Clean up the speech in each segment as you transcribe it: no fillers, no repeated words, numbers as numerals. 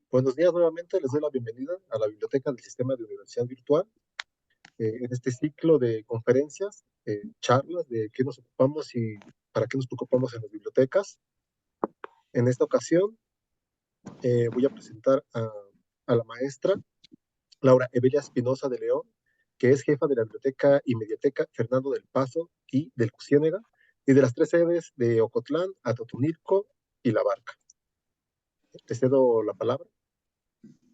Buenos días nuevamente, les doy la bienvenida a la Biblioteca del Sistema de Universidad Virtual, en este ciclo de conferencias, charlas de qué nos ocupamos y para qué nos preocupamos en las bibliotecas. En esta ocasión voy a presentar a la maestra Laura Evelia Espinosa de León, que es jefa de la Biblioteca y Mediateca Fernando del Paso y del Ciénega, y de las tres sedes de Ocotlán, Atotonilco y La Barca. Te cedo la palabra.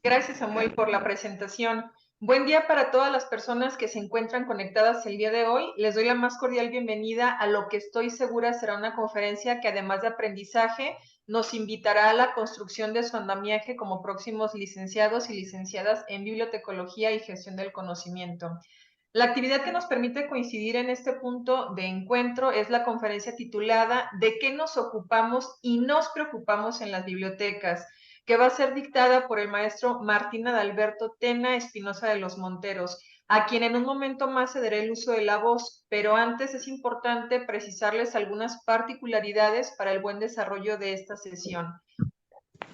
Gracias, Samuel, por la presentación. Buen día para todas las personas que se encuentran conectadas el día de hoy. Les doy la más cordial bienvenida a lo que estoy segura será una conferencia que, además de aprendizaje, nos invitará a la construcción de su andamiaje como próximos licenciados y licenciadas en bibliotecología y gestión del conocimiento. La actividad que nos permite coincidir en este punto de encuentro es la conferencia titulada ¿De qué nos ocupamos y nos preocupamos en las bibliotecas?, que va a ser dictada por el maestro Martín Adalberto Tena Espinosa de los Monteros, a quien en un momento más cederé el uso de la voz, pero antes es importante precisarles algunas particularidades para el buen desarrollo de esta sesión.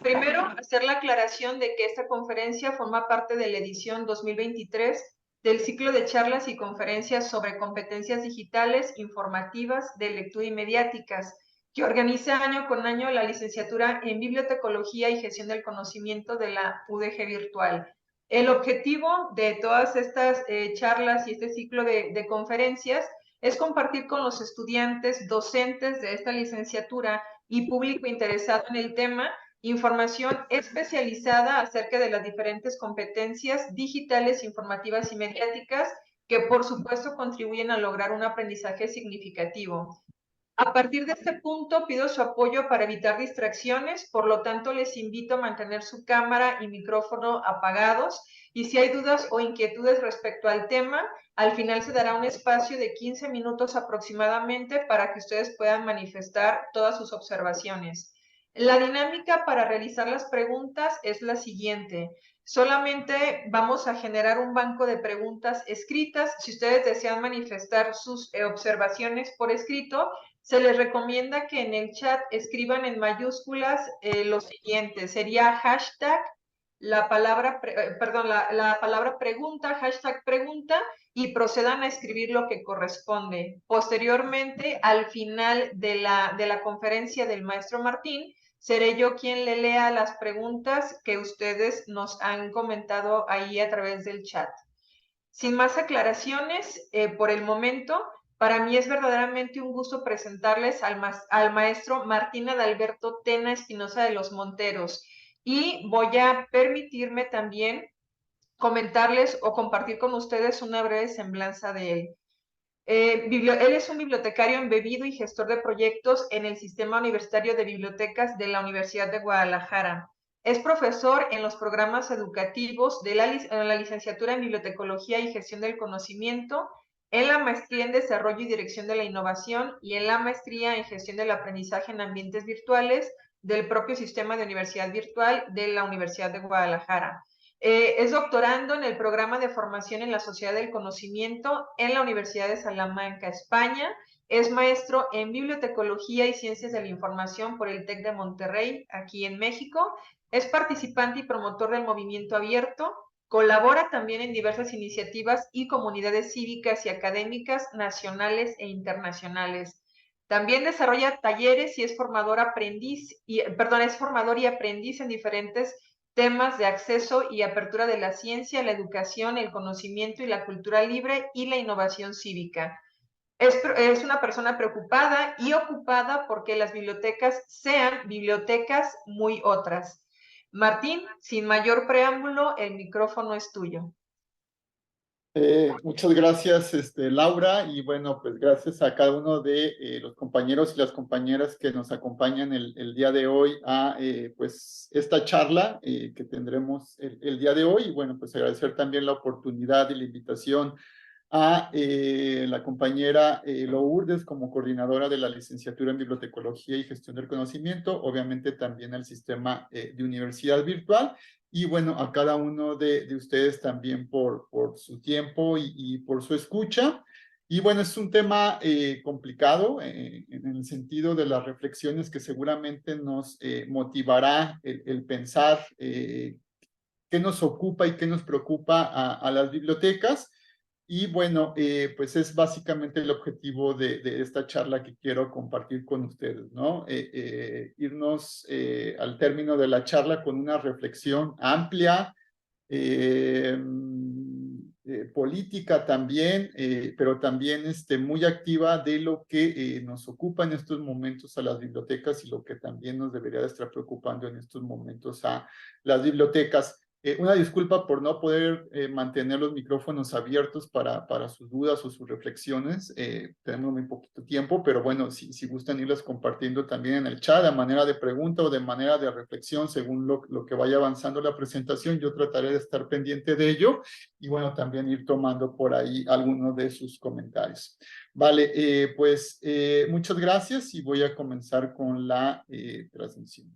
Primero, hacer la aclaración de que esta conferencia forma parte de la edición 2023 del ciclo de charlas y conferencias sobre competencias digitales, informativas, de lectura y mediáticas, que organiza año con año la licenciatura en Bibliotecología y Gestión del Conocimiento de la UDG Virtual. El objetivo de todas estas charlas y este ciclo de conferencias es compartir con los estudiantes, docentes de esta licenciatura y público interesado en el tema información especializada acerca de las diferentes competencias digitales, informativas y mediáticas que, por supuesto, contribuyen a lograr un aprendizaje significativo. A partir de este punto, pido su apoyo para evitar distracciones, por lo tanto, les invito a mantener su cámara y micrófono apagados, y si hay dudas o inquietudes respecto al tema, al final se dará un espacio de 15 minutos aproximadamente para que ustedes puedan manifestar todas sus observaciones. La dinámica para realizar las preguntas es la siguiente. Solamente vamos a generar un banco de preguntas escritas. Si ustedes desean manifestar sus observaciones por escrito, se les recomienda que en el chat escriban en mayúsculas lo siguiente. Sería hashtag la palabra pregunta, hashtag pregunta, y procedan a escribir lo que corresponde. Posteriormente, al final de la conferencia del maestro Martín, seré yo quien le lea las preguntas que ustedes nos han comentado ahí a través del chat. Sin más aclaraciones, por el momento, para mí es verdaderamente un gusto presentarles al maestro Martín Adalberto Tena Espinosa de los Monteros, y voy a permitirme también comentarles o compartir con ustedes una breve semblanza de él. Él es un bibliotecario embebido y gestor de proyectos en el Sistema Universitario de Bibliotecas de la Universidad de Guadalajara. Es profesor en los programas educativos de la licenciatura en Bibliotecología y Gestión del Conocimiento, en la maestría en Desarrollo y Dirección de la Innovación y en la maestría en Gestión del Aprendizaje en Ambientes Virtuales del propio Sistema de Universidad Virtual de la Universidad de Guadalajara. Es doctorando en el programa de formación en la Sociedad del Conocimiento en la Universidad de Salamanca, España. Es maestro en Bibliotecología y Ciencias de la Información por el TEC de Monterrey, aquí en México. Es participante y promotor del Movimiento Abierto. Colabora también en diversas iniciativas y comunidades cívicas y académicas nacionales e internacionales. También desarrolla talleres y es formador y aprendiz en diferentes temas de acceso y apertura de la ciencia, la educación, el conocimiento y la cultura libre y la innovación cívica. Es una persona preocupada y ocupada porque las bibliotecas sean bibliotecas muy otras. Martín, sin mayor preámbulo, el micrófono es tuyo. Muchas gracias, Laura, y bueno, pues gracias a cada uno de los compañeros y las compañeras que nos acompañan el día de hoy a pues esta charla que tendremos el día de hoy. Y bueno, pues agradecer también la oportunidad y la invitación a la compañera Lourdes como coordinadora de la licenciatura en Bibliotecología y Gestión del Conocimiento, obviamente también al sistema de universidad virtual, y bueno, a cada uno de ustedes también por su tiempo y por su escucha. Y bueno, es un tema complicado en el sentido de las reflexiones que seguramente nos motivará el pensar qué nos ocupa y qué nos preocupa a las bibliotecas. Y bueno, pues es básicamente el objetivo de esta charla que quiero compartir con ustedes, ¿no? Irnos al término de la charla con una reflexión amplia, política también, pero también muy activa de lo que nos ocupa en estos momentos a las bibliotecas y lo que también nos debería de estar preocupando en estos momentos a las bibliotecas. Una disculpa por no poder mantener los micrófonos abiertos para sus dudas o sus reflexiones. Tenemos muy poquito tiempo, pero bueno, si gustan irlas compartiendo también en el chat, de manera de pregunta o de manera de reflexión, según lo que vaya avanzando la presentación, yo trataré de estar pendiente de ello y bueno, también ir tomando por ahí algunos de sus comentarios. Vale, pues muchas gracias y voy a comenzar con la transmisión.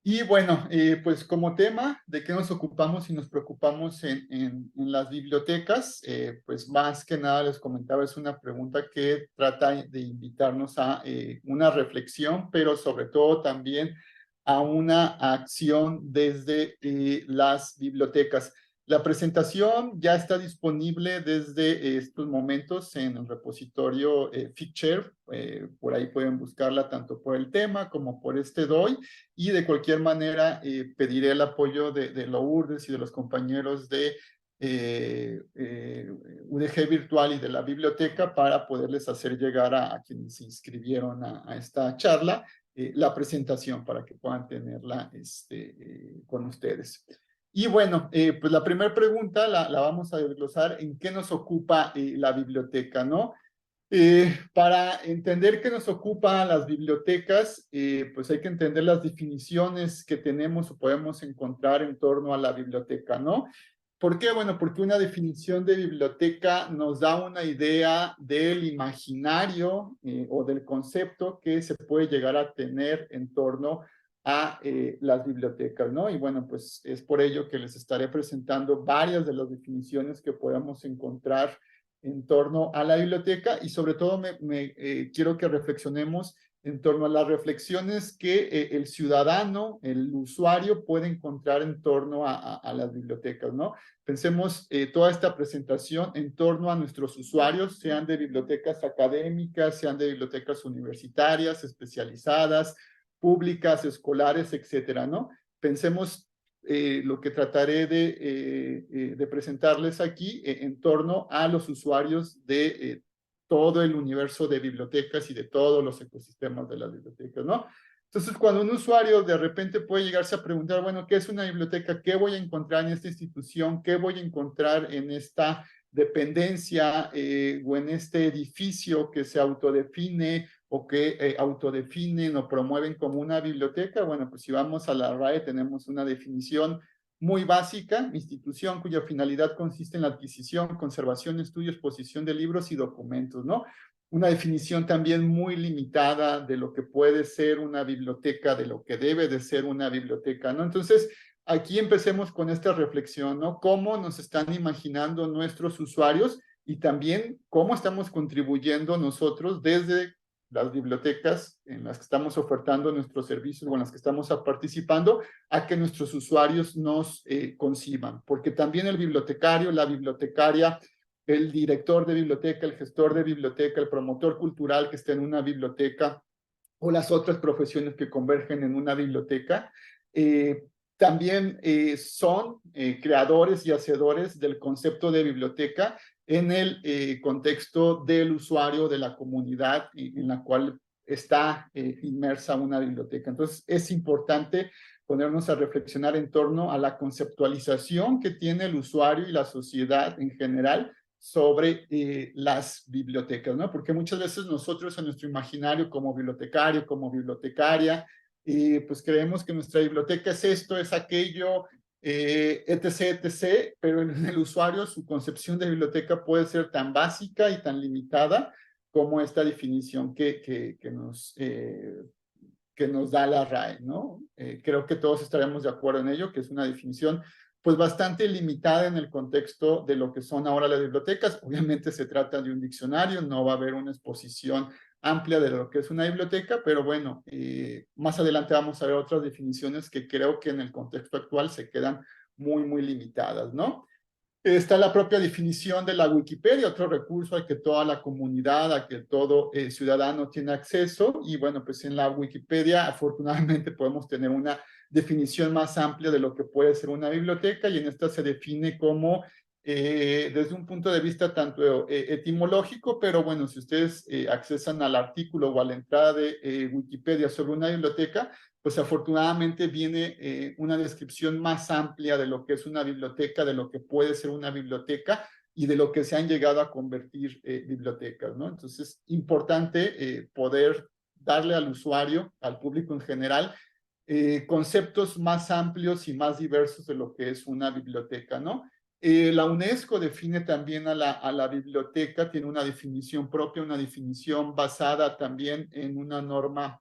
Y bueno, pues como tema, ¿de qué nos ocupamos y nos preocupamos en las bibliotecas? Pues más que nada les comentaba, es una pregunta que trata de invitarnos a una reflexión, pero sobre todo también a una acción desde las bibliotecas. La presentación ya está disponible desde estos momentos en el repositorio Figshare. Por ahí pueden buscarla tanto por el tema como por este DOI. Y de cualquier manera pediré el apoyo de Lourdes y de los compañeros de UDG Virtual y de la biblioteca para poderles hacer llegar a quienes se inscribieron a esta charla la presentación para que puedan tenerla con ustedes. Y bueno, pues la primera pregunta la vamos a desglosar en qué nos ocupa la biblioteca, ¿no? Para entender qué nos ocupa las bibliotecas, pues hay que entender las definiciones que tenemos o podemos encontrar en torno a la biblioteca, ¿no? ¿Por qué? Bueno, porque una definición de biblioteca nos da una idea del imaginario o del concepto que se puede llegar a tener en torno a las bibliotecas, ¿no? Y bueno, pues es por ello que les estaré presentando varias de las definiciones que podamos encontrar en torno a la biblioteca y sobre todo quiero que reflexionemos en torno a las reflexiones que el ciudadano, el usuario puede encontrar en torno a las bibliotecas, ¿no? Pensemos toda esta presentación en torno a nuestros usuarios, sean de bibliotecas académicas, sean de bibliotecas universitarias, especializadas, públicas, escolares, etcétera, ¿no? Pensemos lo que trataré de presentarles aquí en torno a los usuarios de todo el universo de bibliotecas y de todos los ecosistemas de las bibliotecas, ¿no? Entonces, cuando un usuario de repente puede llegarse a preguntar, bueno, ¿qué es una biblioteca? ¿Qué voy a encontrar en esta institución? ¿Qué voy a encontrar en esta dependencia o en este edificio que se autodefine o que autodefinen o promueven como una biblioteca? Bueno, pues si vamos a la RAE tenemos una definición muy básica: institución cuya finalidad consiste en la adquisición, conservación, estudio, exposición de libros y documentos, ¿no? Una definición también muy limitada de lo que puede ser una biblioteca, de lo que debe de ser una biblioteca, ¿no? Entonces, aquí empecemos con esta reflexión, ¿no? ¿Cómo nos están imaginando nuestros usuarios y también cómo estamos contribuyendo nosotros desde las bibliotecas en las que estamos ofertando nuestros servicios o en las que estamos participando a que nuestros usuarios nos conciban? Porque también el bibliotecario, la bibliotecaria, el director de biblioteca, el gestor de biblioteca, el promotor cultural que está en una biblioteca o las otras profesiones que convergen en una biblioteca, también son creadores y hacedores del concepto de biblioteca en el contexto del usuario, de la comunidad en la cual está inmersa una biblioteca. Entonces, es importante ponernos a reflexionar en torno a la conceptualización que tiene el usuario y la sociedad en general sobre las bibliotecas, ¿no? Porque muchas veces nosotros en nuestro imaginario como bibliotecario, como bibliotecaria, pues creemos que nuestra biblioteca es esto, es aquello, etc., etc., pero en el usuario su concepción de biblioteca puede ser tan básica y tan limitada como esta definición que nos da la RAE, ¿no? Creo que todos estaremos de acuerdo en ello, que es una definición pues bastante limitada en el contexto de lo que son ahora las bibliotecas. Obviamente se trata de un diccionario, no va a haber una exposición amplia de lo que es una biblioteca, pero bueno, más adelante vamos a ver otras definiciones que creo que en el contexto actual se quedan muy limitadas, ¿no? Está la propia definición de la Wikipedia, otro recurso al que toda la comunidad, a que todo ciudadano tiene acceso. Y bueno, pues en la Wikipedia afortunadamente podemos tener una definición más amplia de lo que puede ser una biblioteca, y en esta se define como, desde un punto de vista tanto etimológico, pero bueno, si ustedes accesan al artículo o a la entrada de Wikipedia sobre una biblioteca, pues afortunadamente viene una descripción más amplia de lo que es una biblioteca, de lo que puede ser una biblioteca y de lo que se han llegado a convertir bibliotecas, ¿no? Entonces, importante poder darle al usuario, al público en general, conceptos más amplios y más diversos de lo que es una biblioteca, ¿no? La UNESCO define también a la biblioteca, tiene una definición propia, una definición basada también en una norma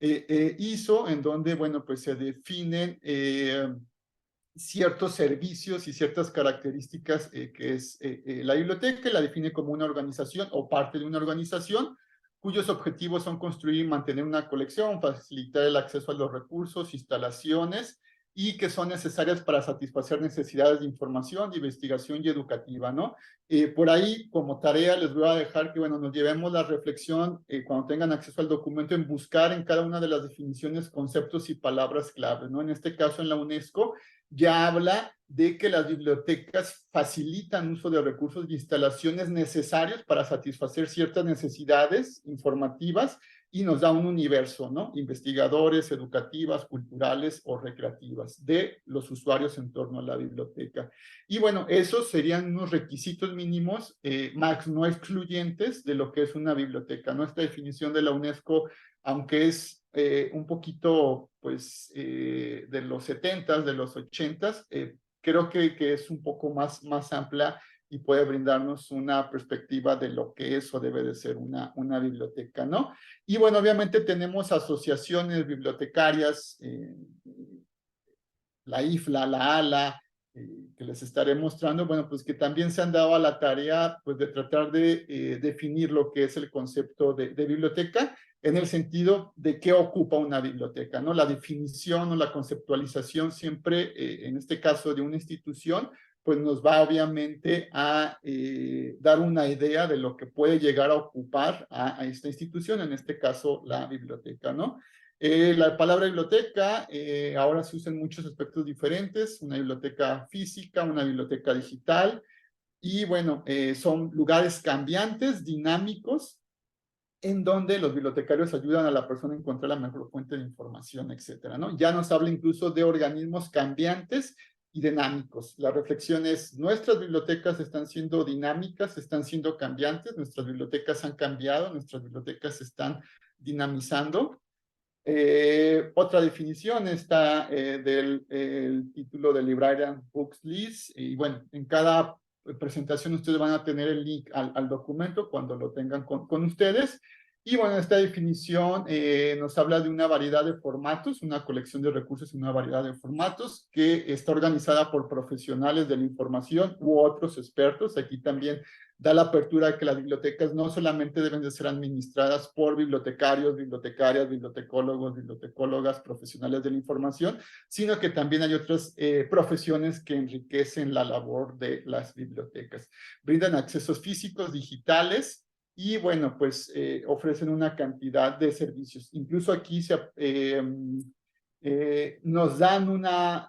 ISO, en donde, bueno, pues se definen ciertos servicios y ciertas características que es la biblioteca, y la define como una organización o parte de una organización cuyos objetivos son construir y mantener una colección, facilitar el acceso a los recursos, instalaciones, y que son necesarias para satisfacer necesidades de información, de investigación y educativa, ¿no? Por ahí, como tarea, les voy a dejar que, bueno, nos llevemos la reflexión cuando tengan acceso al documento, en buscar en cada una de las definiciones conceptos y palabras claves, ¿no? En este caso, en la UNESCO, ya habla de que las bibliotecas facilitan uso de recursos y instalaciones necesarios para satisfacer ciertas necesidades informativas, y nos da un universo, ¿no? Investigadores, educativas, culturales o recreativas de los usuarios en torno a la biblioteca. Y bueno, esos serían unos requisitos mínimos, más no excluyentes, de lo que es una biblioteca. Nuestra definición de la UNESCO, aunque es un poquito, pues, de los 70s, de los 80s, creo que es un poco más amplia y puede brindarnos una perspectiva de lo que es o debe de ser una biblioteca, ¿no? Y bueno, obviamente tenemos asociaciones bibliotecarias, la IFLA, la ALA, que les estaré mostrando, bueno, pues que también se han dado a la tarea, pues, de tratar de definir lo que es el concepto de biblioteca, en el sentido de qué ocupa una biblioteca, ¿no? La definición o la conceptualización siempre, en este caso de una institución, pues nos va obviamente a dar una idea de lo que puede llegar a ocupar a esta institución, en este caso la biblioteca, ¿no? La palabra biblioteca ahora se usa en muchos aspectos diferentes, una biblioteca física, una biblioteca digital, y bueno, son lugares cambiantes, dinámicos, en donde los bibliotecarios ayudan a la persona a encontrar la mejor fuente de información, etcétera, ¿no? Ya nos habla incluso de organismos cambiantes y dinámicos. La reflexión es, nuestras bibliotecas están siendo dinámicas, están siendo cambiantes, nuestras bibliotecas han cambiado, nuestras bibliotecas se están dinamizando. Otra definición está del título de Librarian Books List, y bueno, en cada presentación ustedes van a tener el link al documento cuando lo tengan con ustedes. Y bueno, esta definición nos habla de una variedad de formatos, una colección de recursos en una variedad de formatos que está organizada por profesionales de la información u otros expertos. Aquí también da la apertura a que las bibliotecas no solamente deben de ser administradas por bibliotecarios, bibliotecarias, bibliotecólogos, bibliotecólogas, profesionales de la información, sino que también hay otras profesiones que enriquecen la labor de las bibliotecas. Brindan accesos físicos, digitales, y bueno, pues ofrecen una cantidad de servicios. Incluso aquí nos dan una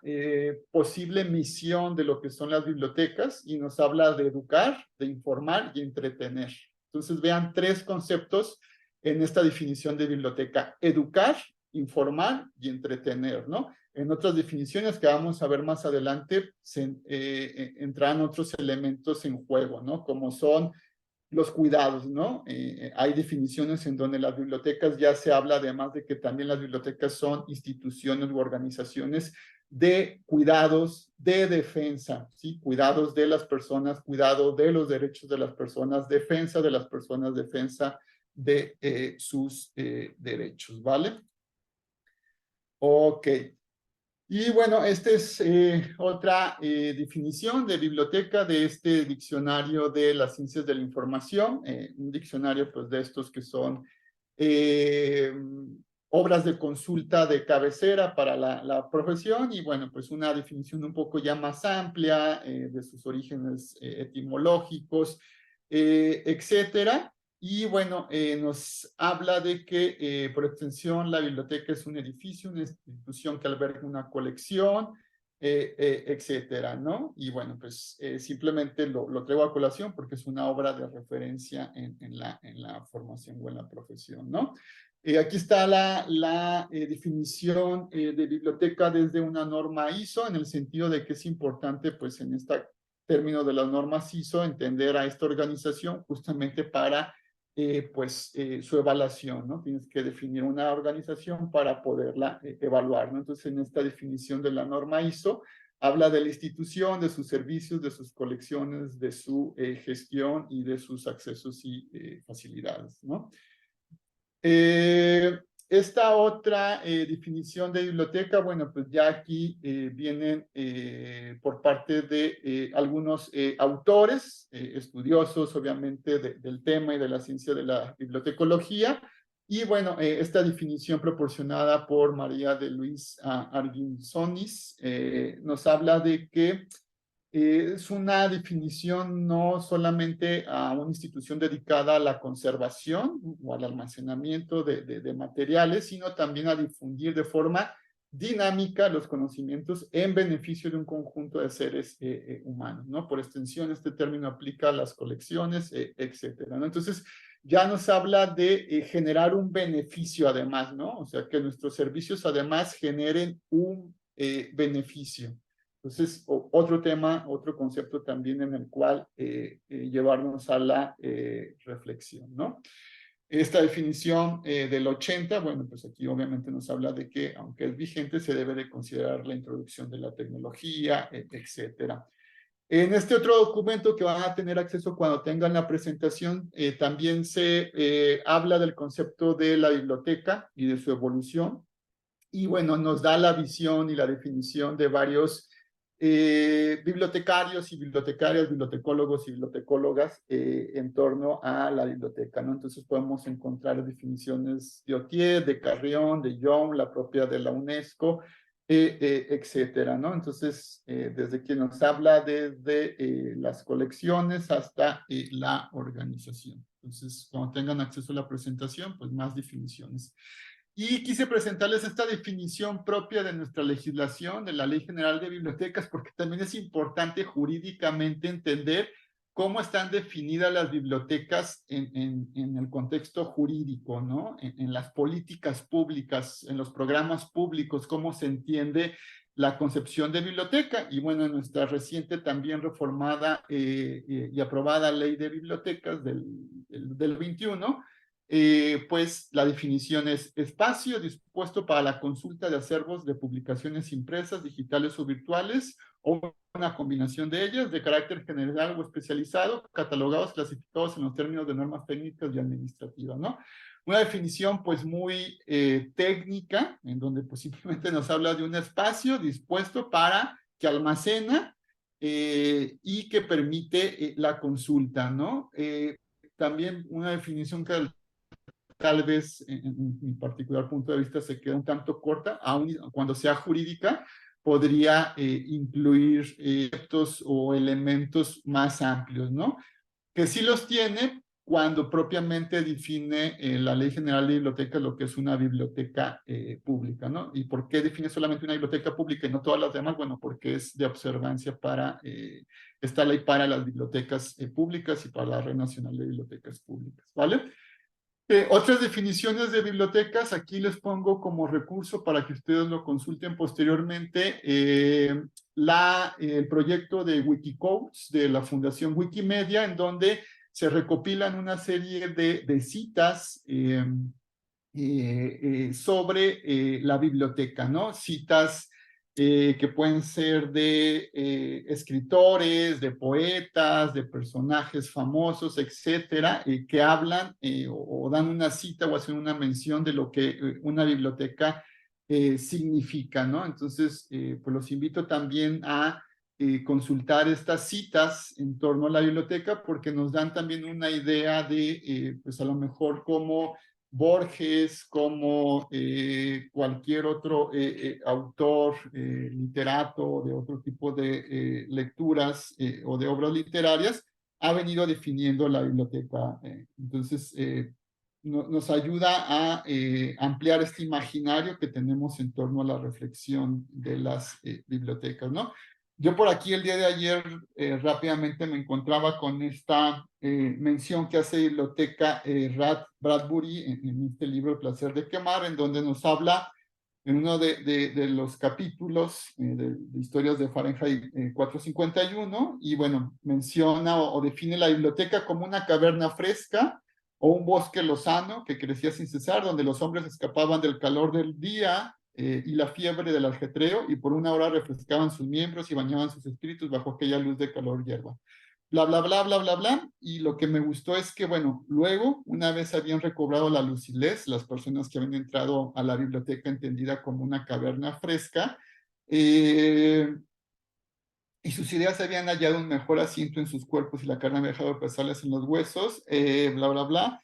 posible misión de lo que son las bibliotecas, y nos habla de educar, de informar y entretener. Entonces vean tres conceptos en esta definición de biblioteca: educar, informar y entretener, ¿no? En otras definiciones que vamos a ver más adelante entrarán otros elementos en juego, ¿no? Como son los cuidados, ¿no? Hay definiciones en donde las bibliotecas ya se habla, además de que también las bibliotecas son instituciones u organizaciones de cuidados, de defensa, ¿sí? Cuidados de las personas, cuidado de los derechos de las personas, defensa de las personas, defensa de sus derechos, ¿vale? Ok. Y bueno, esta es otra definición de biblioteca de este diccionario de las ciencias de la información, un diccionario pues de estos que son obras de consulta de cabecera para la profesión y bueno, pues una definición un poco ya más amplia de sus orígenes etimológicos, etcétera. Y bueno, nos habla de que por extensión la biblioteca es un edificio, una institución que alberga una colección, etcétera, ¿no? Y bueno, pues simplemente lo traigo a colación porque es una obra de referencia en la formación o en la profesión, ¿no? Aquí está la definición de biblioteca desde una norma ISO, en el sentido de que es importante, pues en este término de las normas ISO, entender a esta organización justamente para su evaluación, ¿no? Tienes que definir una organización para poderla evaluar, ¿no? Entonces, en esta definición de la norma ISO, habla de la institución, de sus servicios, de sus colecciones, de su gestión y de sus accesos y facilidades, ¿no? Esta otra definición de biblioteca, bueno, pues ya aquí vienen por parte de algunos autores, estudiosos obviamente del tema y de la ciencia de la bibliotecología, y bueno, esta definición proporcionada por María de Luis Arguinsonis nos habla de que es una definición no solamente a una institución dedicada a la conservación o al almacenamiento de materiales, sino también a difundir de forma dinámica los conocimientos en beneficio de un conjunto de seres humanos, ¿no? Por extensión, este término aplica a las colecciones, etcétera, ¿no? Entonces, ya nos habla de generar un beneficio además, ¿no? O sea, que nuestros servicios además generen un beneficio. Entonces, otro tema, otro concepto también en el cual llevarnos a la reflexión, ¿no? Esta definición del 80, bueno, pues aquí obviamente nos habla de que, aunque es vigente, se debe de considerar la introducción de la tecnología, etcétera. En este otro documento que van a tener acceso cuando tengan la presentación, también se habla del concepto de la biblioteca y de su evolución. Y bueno, nos da la visión y la definición de varios bibliotecarios y bibliotecarias, bibliotecólogos y bibliotecólogas en torno a la biblioteca, ¿no? Entonces podemos encontrar definiciones de Otier, de Carrión, de Young, la propia de la UNESCO, etcétera, ¿no? Entonces, desde quien nos habla desde las colecciones hasta la organización. Entonces, cuando tengan acceso a la presentación, pues más definiciones. Y quise presentarles esta definición propia de nuestra legislación, de la Ley General de Bibliotecas, porque también es importante jurídicamente entender cómo están definidas las bibliotecas en el contexto jurídico, ¿no? En las políticas públicas, en los programas públicos, cómo se entiende la concepción de biblioteca. Y bueno, en nuestra reciente también reformada y aprobada Ley de Bibliotecas del 21, pues la definición es espacio dispuesto para la consulta de acervos de publicaciones impresas, digitales o virtuales, o una combinación de ellas, de carácter general o especializado, catalogados, clasificados en los términos de normas técnicas y administrativas, ¿no? Una definición pues muy técnica, en donde pues simplemente nos habla de un espacio dispuesto para que almacena y que permite la consulta, ¿no? También una definición que tal vez en mi particular punto de vista se queda un tanto corta, aun cuando sea jurídica, podría incluir conceptos o elementos más amplios, ¿no? Que sí los tiene cuando propiamente define la Ley General de Bibliotecas lo que es una biblioteca pública, ¿no? ¿Y por qué define solamente una biblioteca pública y no todas las demás? Bueno, porque es de observancia para esta ley para las bibliotecas públicas y para la Red Nacional de Bibliotecas Públicas, ¿vale? Otras definiciones de bibliotecas, aquí les pongo como recurso para que ustedes lo consulten posteriormente, el proyecto de Wikicodes de la Fundación Wikimedia, en donde se recopilan una serie de citas sobre la biblioteca, ¿no? Citas que pueden ser de escritores, de poetas, de personajes famosos, etcétera, que hablan o dan una cita o hacen una mención de lo que una biblioteca significa, ¿no? Entonces, pues los invito también a consultar estas citas en torno a la biblioteca porque nos dan también una idea de, pues a lo mejor cómo Borges, como cualquier otro autor, literato, de otro tipo de lecturas o de obras literarias, ha venido definiendo la biblioteca. Entonces, nos ayuda a ampliar este imaginario que tenemos en torno a la reflexión de las bibliotecas, ¿no? Yo por aquí el día de ayer rápidamente me encontraba con esta mención que hace Biblioteca Bradbury en este libro El placer de quemar, en donde nos habla en uno de los capítulos de historias de Fahrenheit 451, y bueno, menciona o define la biblioteca como una caverna fresca o un bosque lozano que crecía sin cesar, donde los hombres escapaban del calor del día y la fiebre del ajetreo, y por una hora refrescaban sus miembros y bañaban sus espíritus bajo aquella luz de calor hierba. Bla, bla, bla, bla, bla, bla. Y lo que me gustó es que, bueno, luego, una vez habían recobrado la lucidez, las personas que habían entrado a la biblioteca entendida como una caverna fresca, y sus ideas habían hallado un mejor asiento en sus cuerpos y la carne había dejado de pesarles en los huesos, bla, bla, bla.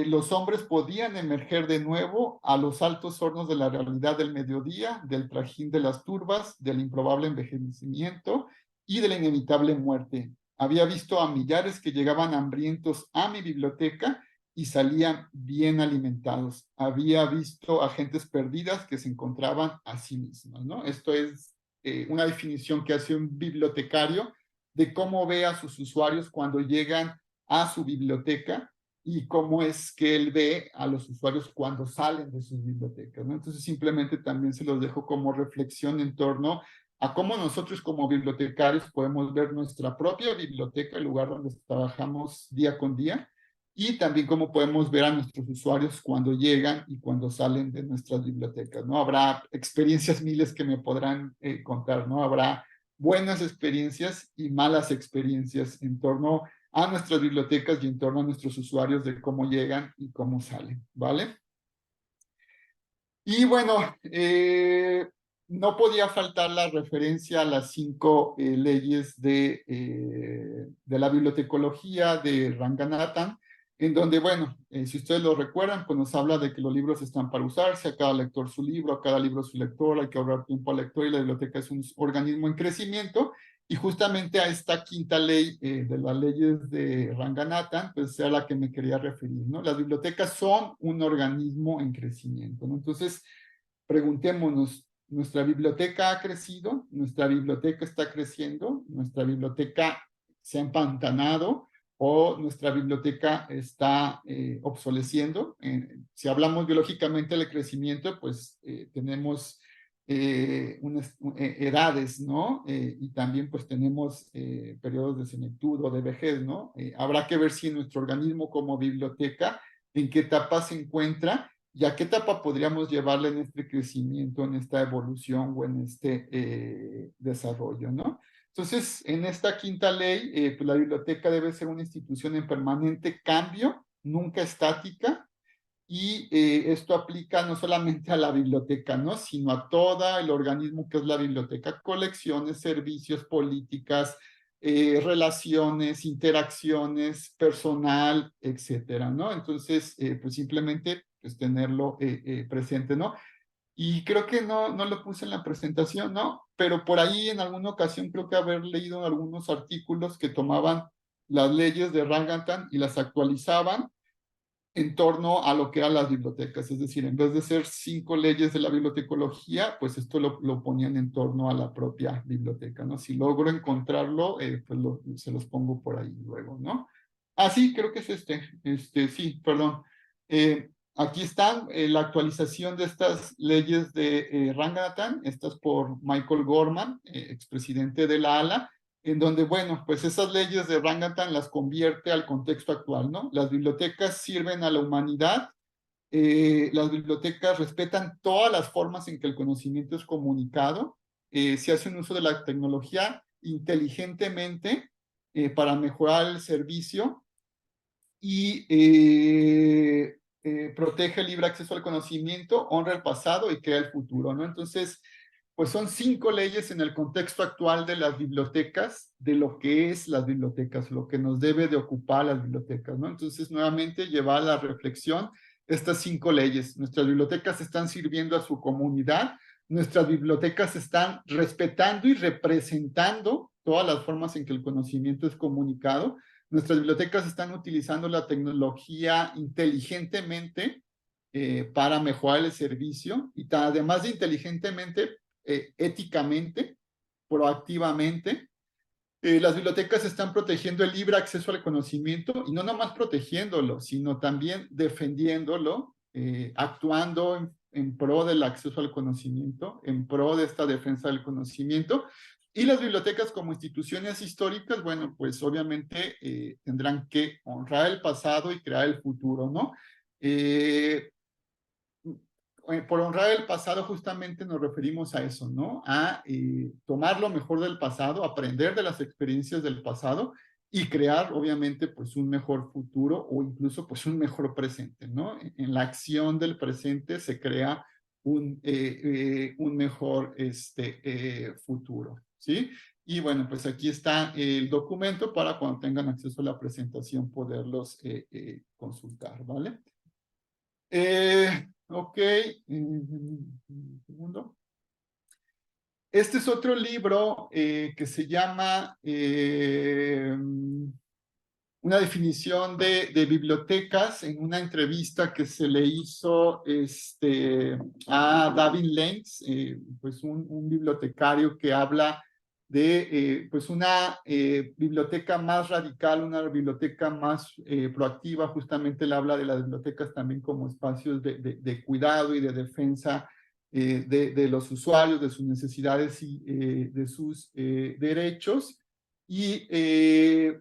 Los hombres podían emerger de nuevo a los altos hornos de la realidad del mediodía, del trajín de las turbas, del improbable envejecimiento y de la inevitable muerte. Había visto a millares que llegaban hambrientos a mi biblioteca y salían bien alimentados. Había visto a gentes perdidas que se encontraban a sí mismas, ¿no? Esto es una definición que hace un bibliotecario de cómo ve a sus usuarios cuando llegan a su biblioteca y cómo es que él ve a los usuarios cuando salen de sus bibliotecas, ¿no? Entonces simplemente también se los dejo como reflexión en torno a cómo nosotros como bibliotecarios podemos ver nuestra propia biblioteca, el lugar donde trabajamos día con día, y también cómo podemos ver a nuestros usuarios cuando llegan y cuando salen de nuestras bibliotecas, ¿no? Habrá experiencias miles que me podrán contar, ¿no? Habrá buenas experiencias y malas experiencias en torno a nuestras bibliotecas y en torno a nuestros usuarios de cómo llegan y cómo salen, ¿vale? Y bueno, no podía faltar la referencia a las 5 leyes de la bibliotecología de Ranganathan, en donde, bueno, si ustedes lo recuerdan, pues nos habla de que los libros están para usarse, a cada lector su libro, a cada libro su lector, hay que ahorrar tiempo al lector y la biblioteca es un organismo en crecimiento. Y justamente a esta quinta ley de las leyes de Ranganathan, pues sea la que me quería referir, ¿no? Las bibliotecas son un organismo en crecimiento, ¿no? Entonces, preguntémonos, ¿nuestra biblioteca ha crecido? ¿Nuestra biblioteca está creciendo? ¿Nuestra biblioteca se ha empantanado? ¿O nuestra biblioteca está obsoleciendo? Si hablamos biológicamente del crecimiento, pues tenemos unas edades, ¿no? Y también pues tenemos periodos de senectud o de vejez, ¿no? Habrá que ver si nuestro organismo como biblioteca, en qué etapa se encuentra y a qué etapa podríamos llevarle en este crecimiento, en esta evolución o en este desarrollo, ¿no? Entonces, en esta quinta ley, pues la biblioteca debe ser una institución en permanente cambio, nunca estática, y esto aplica no solamente a la biblioteca, ¿no? Sino a todo el organismo que es la biblioteca, colecciones, servicios, políticas, relaciones, interacciones, personal, etcétera, ¿no? Entonces, pues simplemente pues tenerlo presente, ¿no? Y creo que no lo puse en la presentación, ¿no? Pero por ahí en alguna ocasión creo que haber leído algunos artículos que tomaban las leyes de Ranganathan y las actualizaban en torno a lo que eran las bibliotecas. Es decir, en vez de ser 5 leyes de la bibliotecología, pues esto lo ponían en torno a la propia biblioteca, ¿no? Si logro encontrarlo, pues se los pongo por ahí luego, ¿no? Ah, sí, creo que es sí, perdón. Aquí están la actualización de estas leyes de Ranganathan, estas por Michael Gorman, expresidente de la ALA, en donde, bueno, pues esas leyes de Ranganathan las convierte al contexto actual, ¿no? Las bibliotecas sirven a la humanidad, las bibliotecas respetan todas las formas en que el conocimiento es comunicado, se hace un uso de la tecnología inteligentemente para mejorar el servicio y protege el libre acceso al conocimiento, honra el pasado y crea el futuro, ¿no? Entonces, pues son 5 leyes en el contexto actual de las bibliotecas, de lo que es las bibliotecas, lo que nos debe de ocupar las bibliotecas, ¿no? Entonces, nuevamente, llevar a la reflexión estas 5 leyes. Nuestras bibliotecas están sirviendo a su comunidad, nuestras bibliotecas están respetando y representando todas las formas en que el conocimiento es comunicado. Nuestras bibliotecas están utilizando la tecnología inteligentemente para mejorar el servicio y además de inteligentemente, éticamente, proactivamente. Las bibliotecas están protegiendo el libre acceso al conocimiento y no nomás protegiéndolo, sino también defendiéndolo, actuando en pro del acceso al conocimiento, en pro de esta defensa del conocimiento. Y las bibliotecas como instituciones históricas, bueno, pues obviamente tendrán que honrar el pasado y crear el futuro, ¿no? Por honrar el pasado justamente nos referimos a eso, ¿no? A tomar lo mejor del pasado, aprender de las experiencias del pasado y crear, obviamente, pues un mejor futuro o incluso pues un mejor presente, ¿no? En la acción del presente se crea un mejor futuro, ¿sí? Y bueno, pues aquí está el documento para cuando tengan acceso a la presentación poderlos consultar, ¿vale? Ok, un segundo. Este es otro libro que se llama Una definición de bibliotecas, en una entrevista que se le hizo a David Lenz, pues un bibliotecario que habla de pues una biblioteca más radical, una biblioteca más proactiva. Justamente él habla de las bibliotecas también como espacios de cuidado y de defensa de los usuarios, de sus necesidades y de sus derechos. Y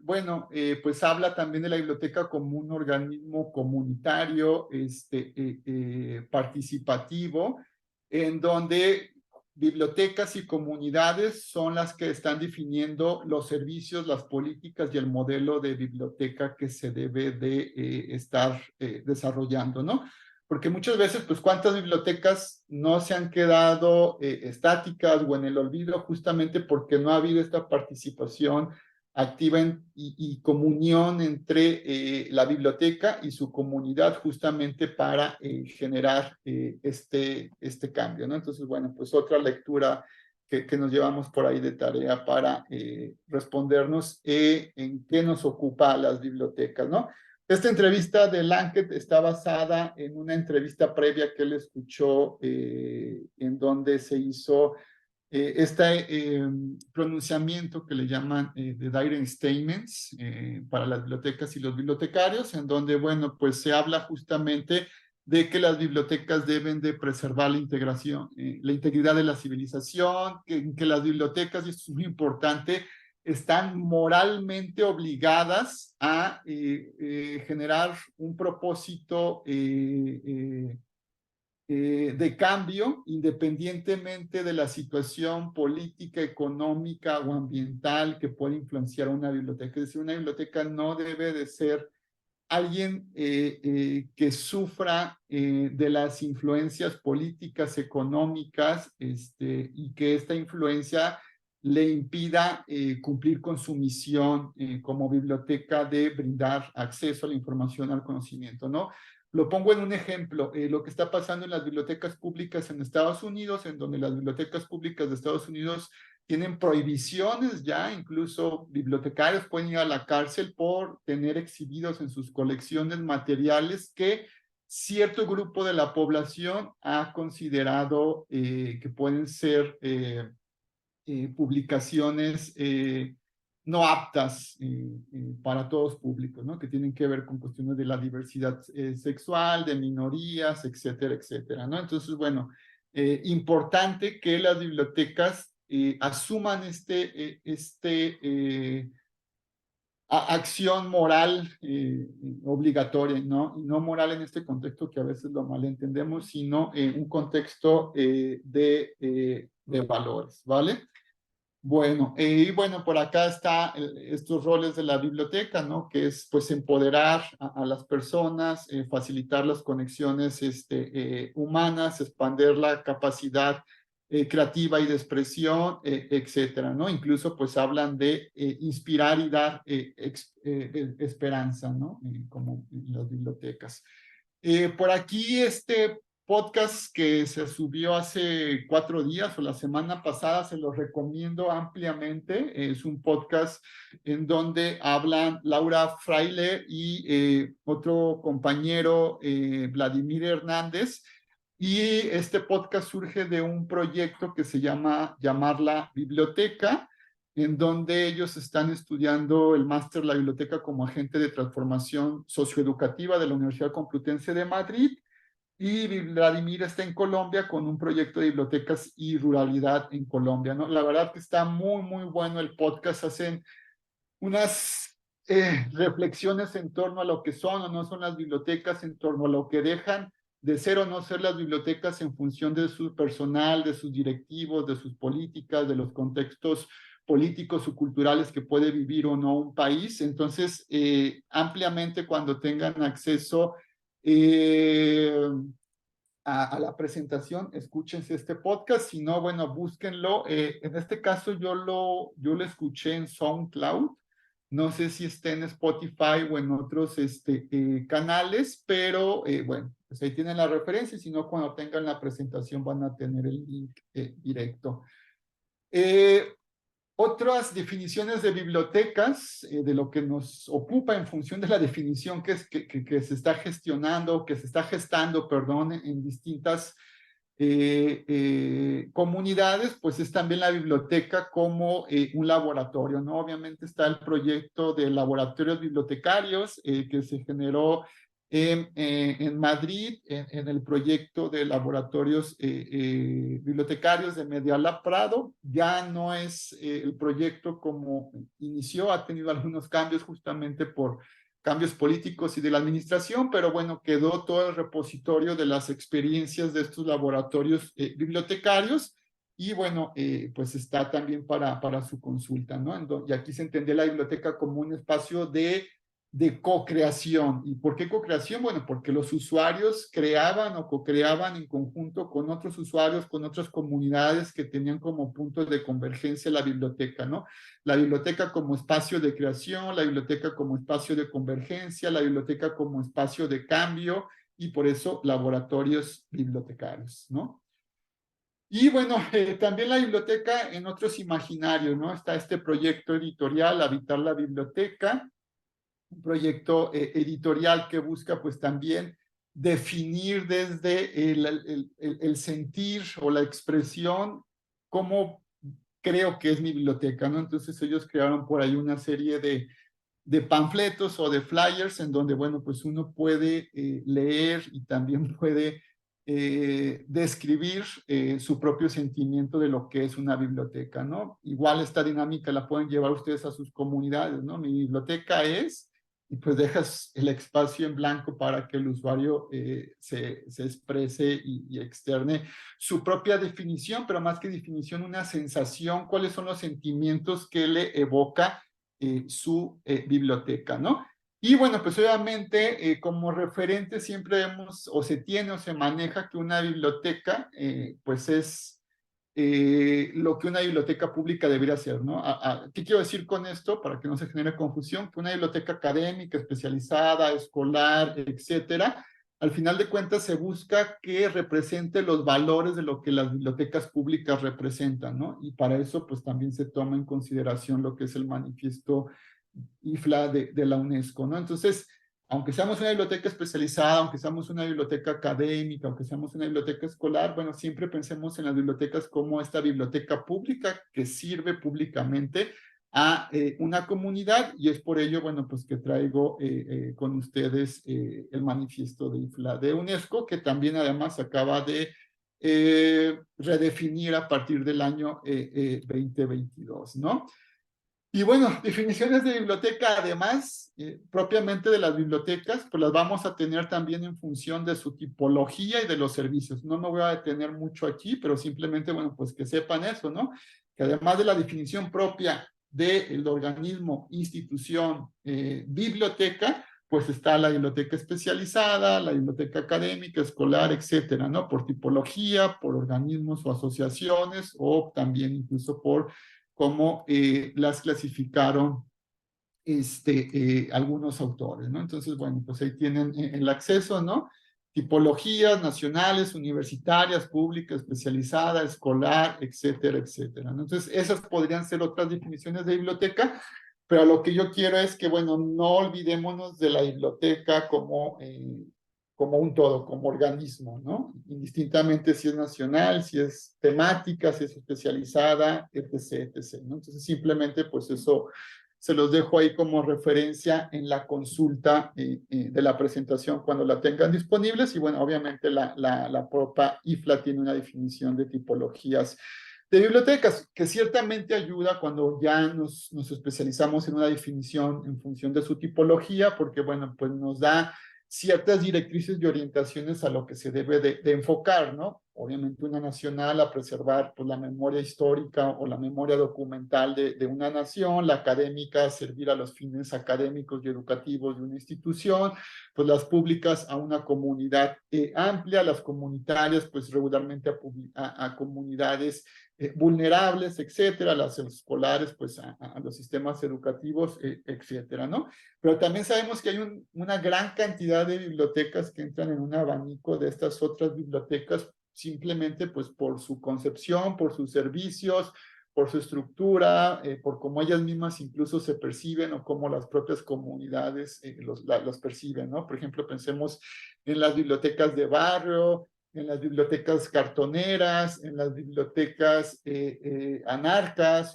bueno, pues habla también de la biblioteca como un organismo comunitario, participativo, en donde bibliotecas y comunidades son las que están definiendo los servicios, las políticas y el modelo de biblioteca que se debe de estar desarrollando, ¿no? Porque muchas veces, pues, ¿cuántas bibliotecas no se han quedado estáticas o en el olvido justamente porque no ha habido esta participación activa y comunión entre la biblioteca y su comunidad justamente para generar este cambio, ¿no? Entonces, bueno, pues otra lectura que nos llevamos por ahí de tarea para respondernos en qué nos ocupa las bibliotecas, ¿no? Esta entrevista de Lankett está basada en una entrevista previa que él escuchó en donde se hizo este pronunciamiento que le llaman The Direct Statements para las bibliotecas y los bibliotecarios, en donde, bueno, pues se habla justamente de que las bibliotecas deben de preservar la integración, la integridad de la civilización, que las bibliotecas, y esto es muy importante, están moralmente obligadas a generar un propósito de cambio, independientemente de la situación política, económica o ambiental que pueda influenciar una biblioteca. Es decir, una biblioteca no debe de ser alguien que sufra de las influencias políticas, económicas, y que esta influencia le impida cumplir con su misión como biblioteca de brindar acceso a la información, al conocimiento, ¿no? Lo pongo en un ejemplo, lo que está pasando en las bibliotecas públicas en Estados Unidos, en donde las bibliotecas públicas de Estados Unidos tienen prohibiciones ya, incluso bibliotecarios pueden ir a la cárcel por tener exhibidos en sus colecciones materiales que cierto grupo de la población ha considerado que pueden ser publicaciones no aptas para todos públicos, ¿no? Que tienen que ver con cuestiones de la diversidad sexual, de minorías, etcétera, etcétera, ¿no? Entonces, bueno, importante que las bibliotecas asuman acción moral obligatoria, ¿no? Y no moral en este contexto que a veces lo malentendemos, sino un contexto de valores, ¿vale? Bueno, y bueno, por acá está estos roles de la biblioteca, ¿no? Que es pues empoderar a las personas, facilitar las conexiones humanas, expandir la capacidad creativa y de expresión, etcétera, ¿no? Incluso pues hablan de inspirar y dar esperanza, ¿no? Como en las bibliotecas. Por aquí podcast que se subió hace 4 días o la semana pasada, se lo recomiendo ampliamente. Es un podcast en donde hablan Laura Fraile y otro compañero, Vladimir Hernández. Y este podcast surge de un proyecto que se llama Llamarla Biblioteca, en donde ellos están estudiando el máster La Biblioteca como agente de transformación socioeducativa de la Universidad Complutense de Madrid, y Vladimir está en Colombia con un proyecto de bibliotecas y ruralidad en Colombia, ¿no? La verdad que está muy, muy bueno el podcast. Hacen unas reflexiones en torno a lo que son o no son las bibliotecas, en torno a lo que dejan de ser o no ser las bibliotecas en función de su personal, de sus directivos, de sus políticas, de los contextos políticos o culturales que puede vivir o no un país. Entonces, ampliamente cuando tengan acceso a la presentación, escúchense este podcast. Si no, bueno, búsquenlo. En este caso yo lo escuché en SoundCloud. No sé si está en Spotify o en otros canales, pero bueno, pues ahí tienen la referencia. Y si no, cuando tengan la presentación van a tener el link directo. Otras definiciones de bibliotecas, de lo que nos ocupa en función de la definición que se está gestionando, que se está gestando, perdón, en distintas comunidades, pues es también la biblioteca como un laboratorio, ¿no? Obviamente está el proyecto de laboratorios bibliotecarios que se generó en Madrid, en el proyecto de laboratorios bibliotecarios de Medialab Prado. Ya no es el proyecto como inició, ha tenido algunos cambios justamente por cambios políticos y de la administración, pero bueno, quedó todo el repositorio de las experiencias de estos laboratorios bibliotecarios, y bueno, pues está también para su consulta, ¿no? Y aquí se entiende la biblioteca como un espacio de co-creación. ¿Y por qué co-creación? Bueno, porque los usuarios creaban o co-creaban en conjunto con otros usuarios, con otras comunidades que tenían como puntos de convergencia la biblioteca, ¿no? La biblioteca como espacio de creación, la biblioteca como espacio de convergencia, la biblioteca como espacio de cambio, y por eso laboratorios bibliotecarios, ¿no? Y bueno, también la biblioteca en otros imaginarios, ¿no? Está este proyecto editorial, Habitar la Biblioteca, un proyecto editorial que busca pues también definir desde el sentir o la expresión cómo creo que es mi biblioteca, ¿no? Entonces ellos crearon por ahí una serie de panfletos o de flyers en donde, bueno, pues uno puede leer y también puede describir su propio sentimiento de lo que es una biblioteca, ¿no? Igual esta dinámica la pueden llevar ustedes a sus comunidades, ¿no? Mi biblioteca es, y pues dejas el espacio en blanco para que el usuario se exprese y externe su propia definición, pero más que definición, una sensación, cuáles son los sentimientos que le evoca su biblioteca, ¿no? Y bueno, pues obviamente como referente siempre vemos o se tiene o se maneja que una biblioteca pues es lo que una biblioteca pública debería ser, ¿no? ¿Qué quiero decir con esto? Para que no se genere confusión, que una biblioteca académica, especializada, escolar, etcétera, al final de cuentas se busca que represente los valores de lo que las bibliotecas públicas representan, ¿no? Y para eso pues también se toma en consideración lo que es el manifiesto IFLA de la UNESCO, ¿no? Entonces, aunque seamos una biblioteca especializada, aunque seamos una biblioteca académica, aunque seamos una biblioteca escolar, bueno, siempre pensemos en las bibliotecas como esta biblioteca pública que sirve públicamente a una comunidad, y es por ello, bueno, pues que traigo con ustedes el manifiesto de IFLA de UNESCO, que también además acaba de redefinir a partir del año 2022, ¿no? Y bueno, definiciones de biblioteca, además, propiamente de las bibliotecas, pues las vamos a tener también en función de su tipología y de los servicios. No me voy a detener mucho aquí, pero simplemente, bueno, pues que sepan eso, ¿no? que además de la definición propia del organismo, institución, biblioteca, pues está la biblioteca especializada, la biblioteca académica, escolar, etcétera, ¿no? Por tipología, por organismos o asociaciones, o también incluso por cómo las clasificaron algunos autores, ¿no? Entonces, bueno, pues ahí tienen el acceso, ¿no? Tipologías nacionales, universitarias, públicas, especializada, escolar, etcétera, etcétera, ¿no? Entonces, esas podrían ser otras definiciones de biblioteca, pero lo que yo quiero es que, bueno, no olvidémonos de la biblioteca como un todo, como organismo, ¿no? Indistintamente si es nacional, si es temática, si es especializada, etc., etc., ¿no? Entonces, simplemente, pues eso se los dejo ahí como referencia en la consulta de la presentación cuando la tengan disponibles. Y bueno, obviamente la propia IFLA tiene una definición de tipologías de bibliotecas, que ciertamente ayuda cuando ya nos especializamos en una definición en función de su tipología, porque bueno, pues nos da ciertas directrices y orientaciones a lo que se debe de enfocar, ¿no? Obviamente una nacional a preservar pues, la memoria histórica o la memoria documental de una nación, la académica a servir a los fines académicos y educativos de una institución, pues las públicas a una comunidad amplia, las comunitarias pues regularmente a comunidades vulnerables, etcétera, las escolares pues a los sistemas educativos, etcétera, ¿no? Pero también sabemos que hay una gran cantidad de bibliotecas que entran en un abanico de estas otras bibliotecas simplemente pues por su concepción, por sus servicios, por su estructura, por cómo ellas mismas incluso se perciben o cómo las propias comunidades los perciben, ¿no? Por ejemplo, pensemos en las bibliotecas de barrio, en las bibliotecas cartoneras, en las bibliotecas anarcas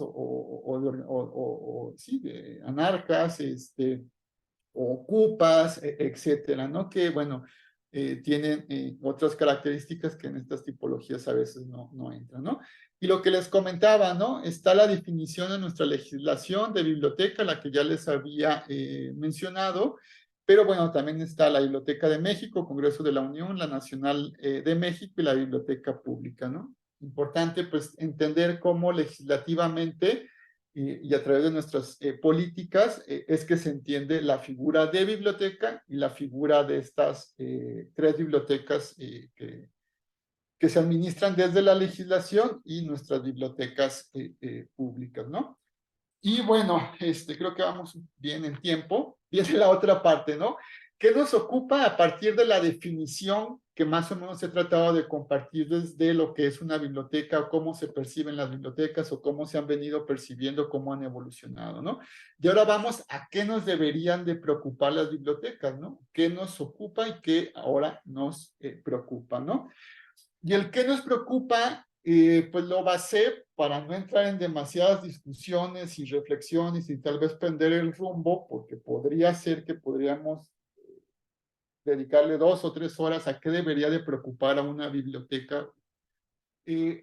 sí, anarcas, o ocupas, etcétera, ¿no? Que, bueno, tienen otras características que en estas tipologías a veces no entran, ¿no? Y lo que les comentaba, ¿no? Está la definición en nuestra legislación de biblioteca, la que ya les había mencionado, pero bueno, también está la Biblioteca de México, Congreso de la Unión, la Nacional de México y la Biblioteca Pública, ¿no? Importante, pues, entender cómo legislativamente y a través de nuestras políticas es que se entiende la figura de biblioteca y la figura de estas tres bibliotecas que se administran desde la legislación y nuestras bibliotecas públicas, ¿no? Y bueno, creo que vamos bien en tiempo. Viene la otra parte, ¿no? ¿Qué nos ocupa a partir de la definición que más o menos he tratado de compartir desde lo que es una biblioteca o cómo se perciben las bibliotecas o cómo se han venido percibiendo, cómo han evolucionado, ¿no? Y ahora vamos a qué nos deberían de preocupar las bibliotecas, ¿no? ¿Qué nos ocupa y qué ahora nos preocupa, ¿no? Y el que nos preocupa, pues lo basé para no entrar en demasiadas discusiones y reflexiones y tal vez perder el rumbo, porque podría ser que podríamos dedicarle 2 o 3 horas a qué debería de preocupar a una biblioteca.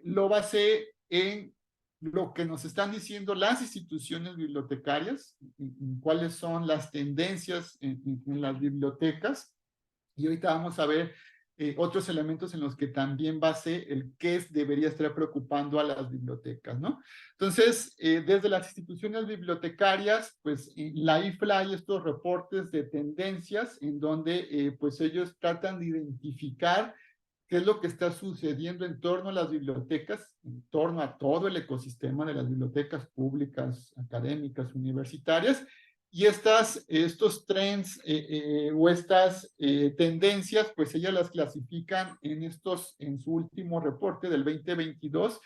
Lo basé en lo que nos están diciendo las instituciones bibliotecarias, en cuáles son las tendencias en las bibliotecas. Y ahorita vamos a ver otros elementos en los que también basé el qué debería estar preocupando a las bibliotecas, ¿no? Entonces, desde las instituciones bibliotecarias, pues la IFLA hay estos reportes de tendencias en donde pues ellos tratan de identificar qué es lo que está sucediendo en torno a las bibliotecas, en torno a todo el ecosistema de las bibliotecas públicas, académicas, universitarias, y estos trends o estas tendencias, pues ellas las clasifican en su último reporte del 2022,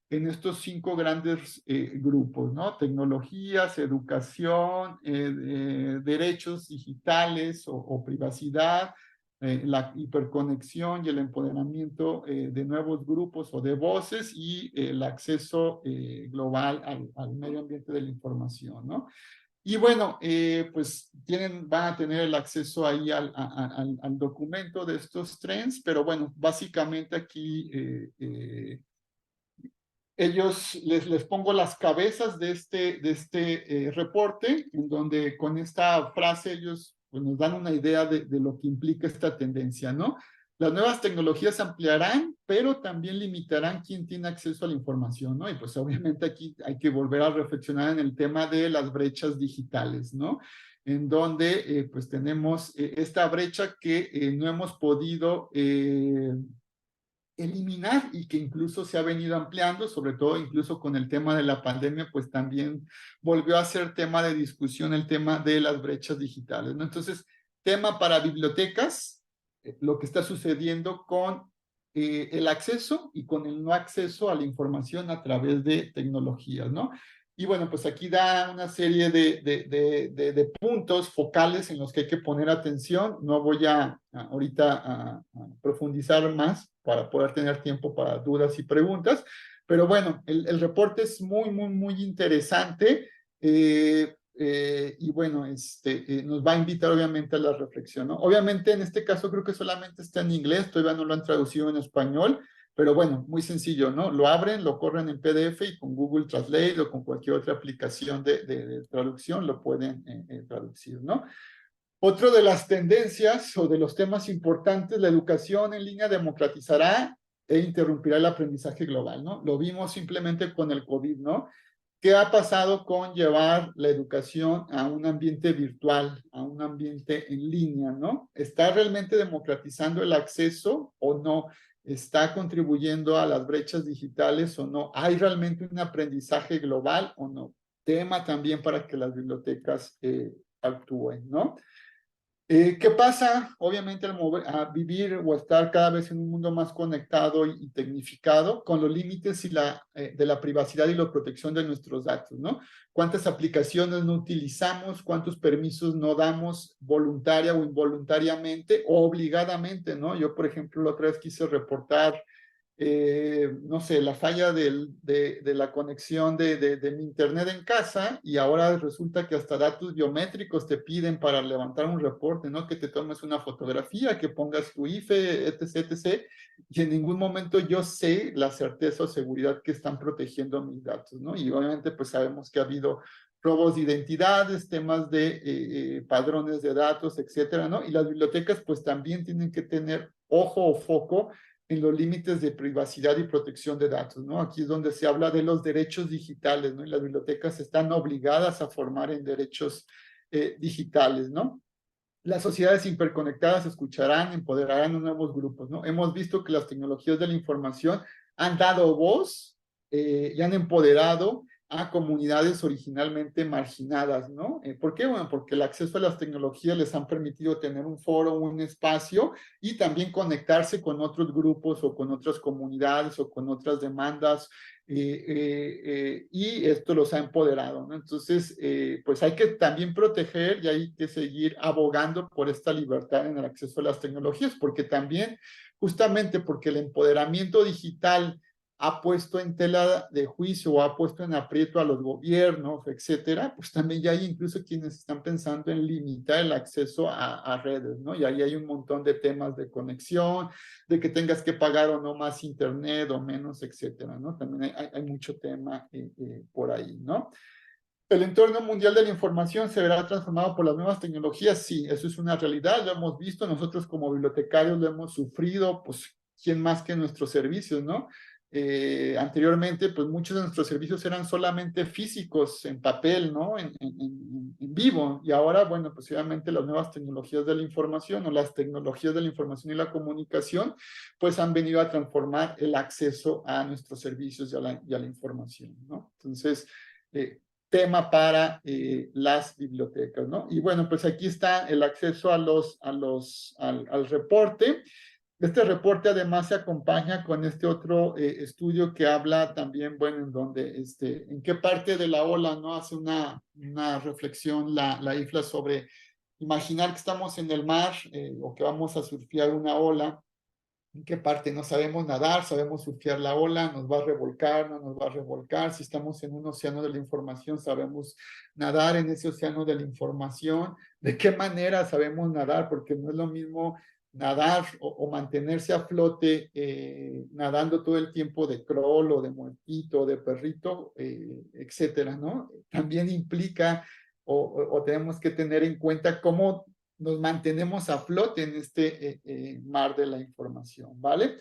en estos 5 grandes grupos, ¿no? Tecnologías, educación, derechos digitales o privacidad, la hiperconexión y el empoderamiento de nuevos grupos o de voces y el acceso global al medio ambiente de la información, ¿no? Y bueno, pues van a tener el acceso ahí al documento de estos trends, pero bueno, básicamente aquí ellos les pongo las cabezas de este reporte, en donde con esta frase ellos pues, nos dan una idea de lo que implica esta tendencia, ¿no? las nuevas tecnologías ampliarán, pero también limitarán quién tiene acceso a la información, ¿no? Y pues obviamente aquí hay que volver a reflexionar en el tema de las brechas digitales, ¿no? En donde pues tenemos esta brecha que no hemos podido eliminar y que incluso se ha venido ampliando, sobre todo incluso con el tema de la pandemia, pues también volvió a ser tema de discusión el tema de las brechas digitales, ¿no? Entonces, tema para bibliotecas, lo que está sucediendo con el acceso y con el no acceso a la información a través de tecnologías, ¿no? Y bueno, pues aquí da una serie de puntos focales en los que hay que poner atención. No voy ahorita a profundizar más para poder tener tiempo para dudas y preguntas, pero bueno, el reporte es muy interesante y bueno, nos va a invitar obviamente a la reflexión, ¿no? Obviamente en este caso creo que solamente está en inglés, todavía no lo han traducido en español, pero bueno, muy sencillo, ¿no? Lo abren, lo corren en PDF y con Google Translate o con cualquier otra aplicación de traducción lo pueden traducir, ¿no? Otro de las tendencias o de los temas importantes, la educación en línea democratizará e interrumpirá el aprendizaje global, ¿no? Lo vimos simplemente con el COVID, ¿no? ¿Qué ha pasado con llevar la educación a un ambiente virtual, a un ambiente en línea, ¿no? ¿Está realmente democratizando el acceso o no? ¿Está contribuyendo a las brechas digitales o no? ¿Hay realmente un aprendizaje global o no? Tema también para que las bibliotecas actúen, ¿no? ¿Qué pasa? Obviamente a vivir o estar cada vez en un mundo más conectado y tecnificado, con los límites de la privacidad y la protección de nuestros datos, ¿no? ¿Cuántas aplicaciones no utilizamos? ¿Cuántos permisos no damos voluntaria o involuntariamente o obligadamente, ¿no? Yo, por ejemplo, la otra vez quise reportar no sé, la falla de la conexión de mi internet en casa y ahora resulta que hasta datos biométricos te piden para levantar un reporte, ¿no? Que te tomes una fotografía, que pongas tu IFE, etc. Y en ningún momento yo sé la certeza o seguridad que están protegiendo mis datos, ¿no? Y obviamente pues sabemos que ha habido robos de identidades, temas de padrones de datos, etcétera, ¿no? Y las bibliotecas pues también tienen que tener ojo o foco en los límites de privacidad y protección de datos, ¿no? Aquí es donde se habla de los derechos digitales, ¿no? Y las bibliotecas están obligadas a formar en derechos digitales, ¿no? Las sociedades hiperconectadas escucharán, empoderarán a nuevos grupos, ¿no? Hemos visto que las tecnologías de la información han dado voz y han empoderado a comunidades originalmente marginadas, ¿no? ¿Por qué? Bueno, porque el acceso a las tecnologías les han permitido tener un foro, un espacio y también conectarse con otros grupos o con otras comunidades o con otras demandas y esto los ha empoderado, ¿no? Entonces, pues hay que también proteger y hay que seguir abogando por esta libertad en el acceso a las tecnologías, porque también, justamente porque el empoderamiento digital ha puesto en tela de juicio o ha puesto en aprieto a los gobiernos, etcétera, pues también ya hay incluso quienes están pensando en limitar el acceso a redes, ¿no? Y ahí hay un montón de temas de conexión, de que tengas que pagar o no más internet o menos, etcétera, ¿no? También hay mucho tema por ahí, ¿no? ¿El entorno mundial de la información se verá transformado por las nuevas tecnologías? Sí, eso es una realidad, lo hemos visto, nosotros como bibliotecarios lo hemos sufrido, pues, ¿quién más que nuestros servicios, no? Anteriormente, pues muchos de nuestros servicios eran solamente físicos, en papel, ¿no? En vivo. Y ahora, bueno, pues obviamente las nuevas tecnologías de la información o las tecnologías de la información y la comunicación, pues han venido a transformar el acceso a nuestros servicios y a la información, ¿no? Entonces, tema para las bibliotecas, ¿no? Y bueno, pues aquí está el acceso al reporte. Este reporte además se acompaña con este otro estudio que habla también, bueno, en donde, en qué parte de la ola, ¿no? Hace una reflexión la IFLA sobre imaginar que estamos en el mar o que vamos a surfear una ola. ¿En qué parte? No sabemos nadar, sabemos surfear la ola, nos va a revolcar, no nos va a revolcar. Si estamos en un océano de la información, sabemos nadar en ese océano de la información. ¿De qué manera sabemos nadar? Porque no es lo mismo nadar o mantenerse a flote nadando todo el tiempo de crawl o de muertito o de perrito, etcétera, ¿no? También implica o tenemos que tener en cuenta cómo nos mantenemos a flote en este mar de la información, ¿vale?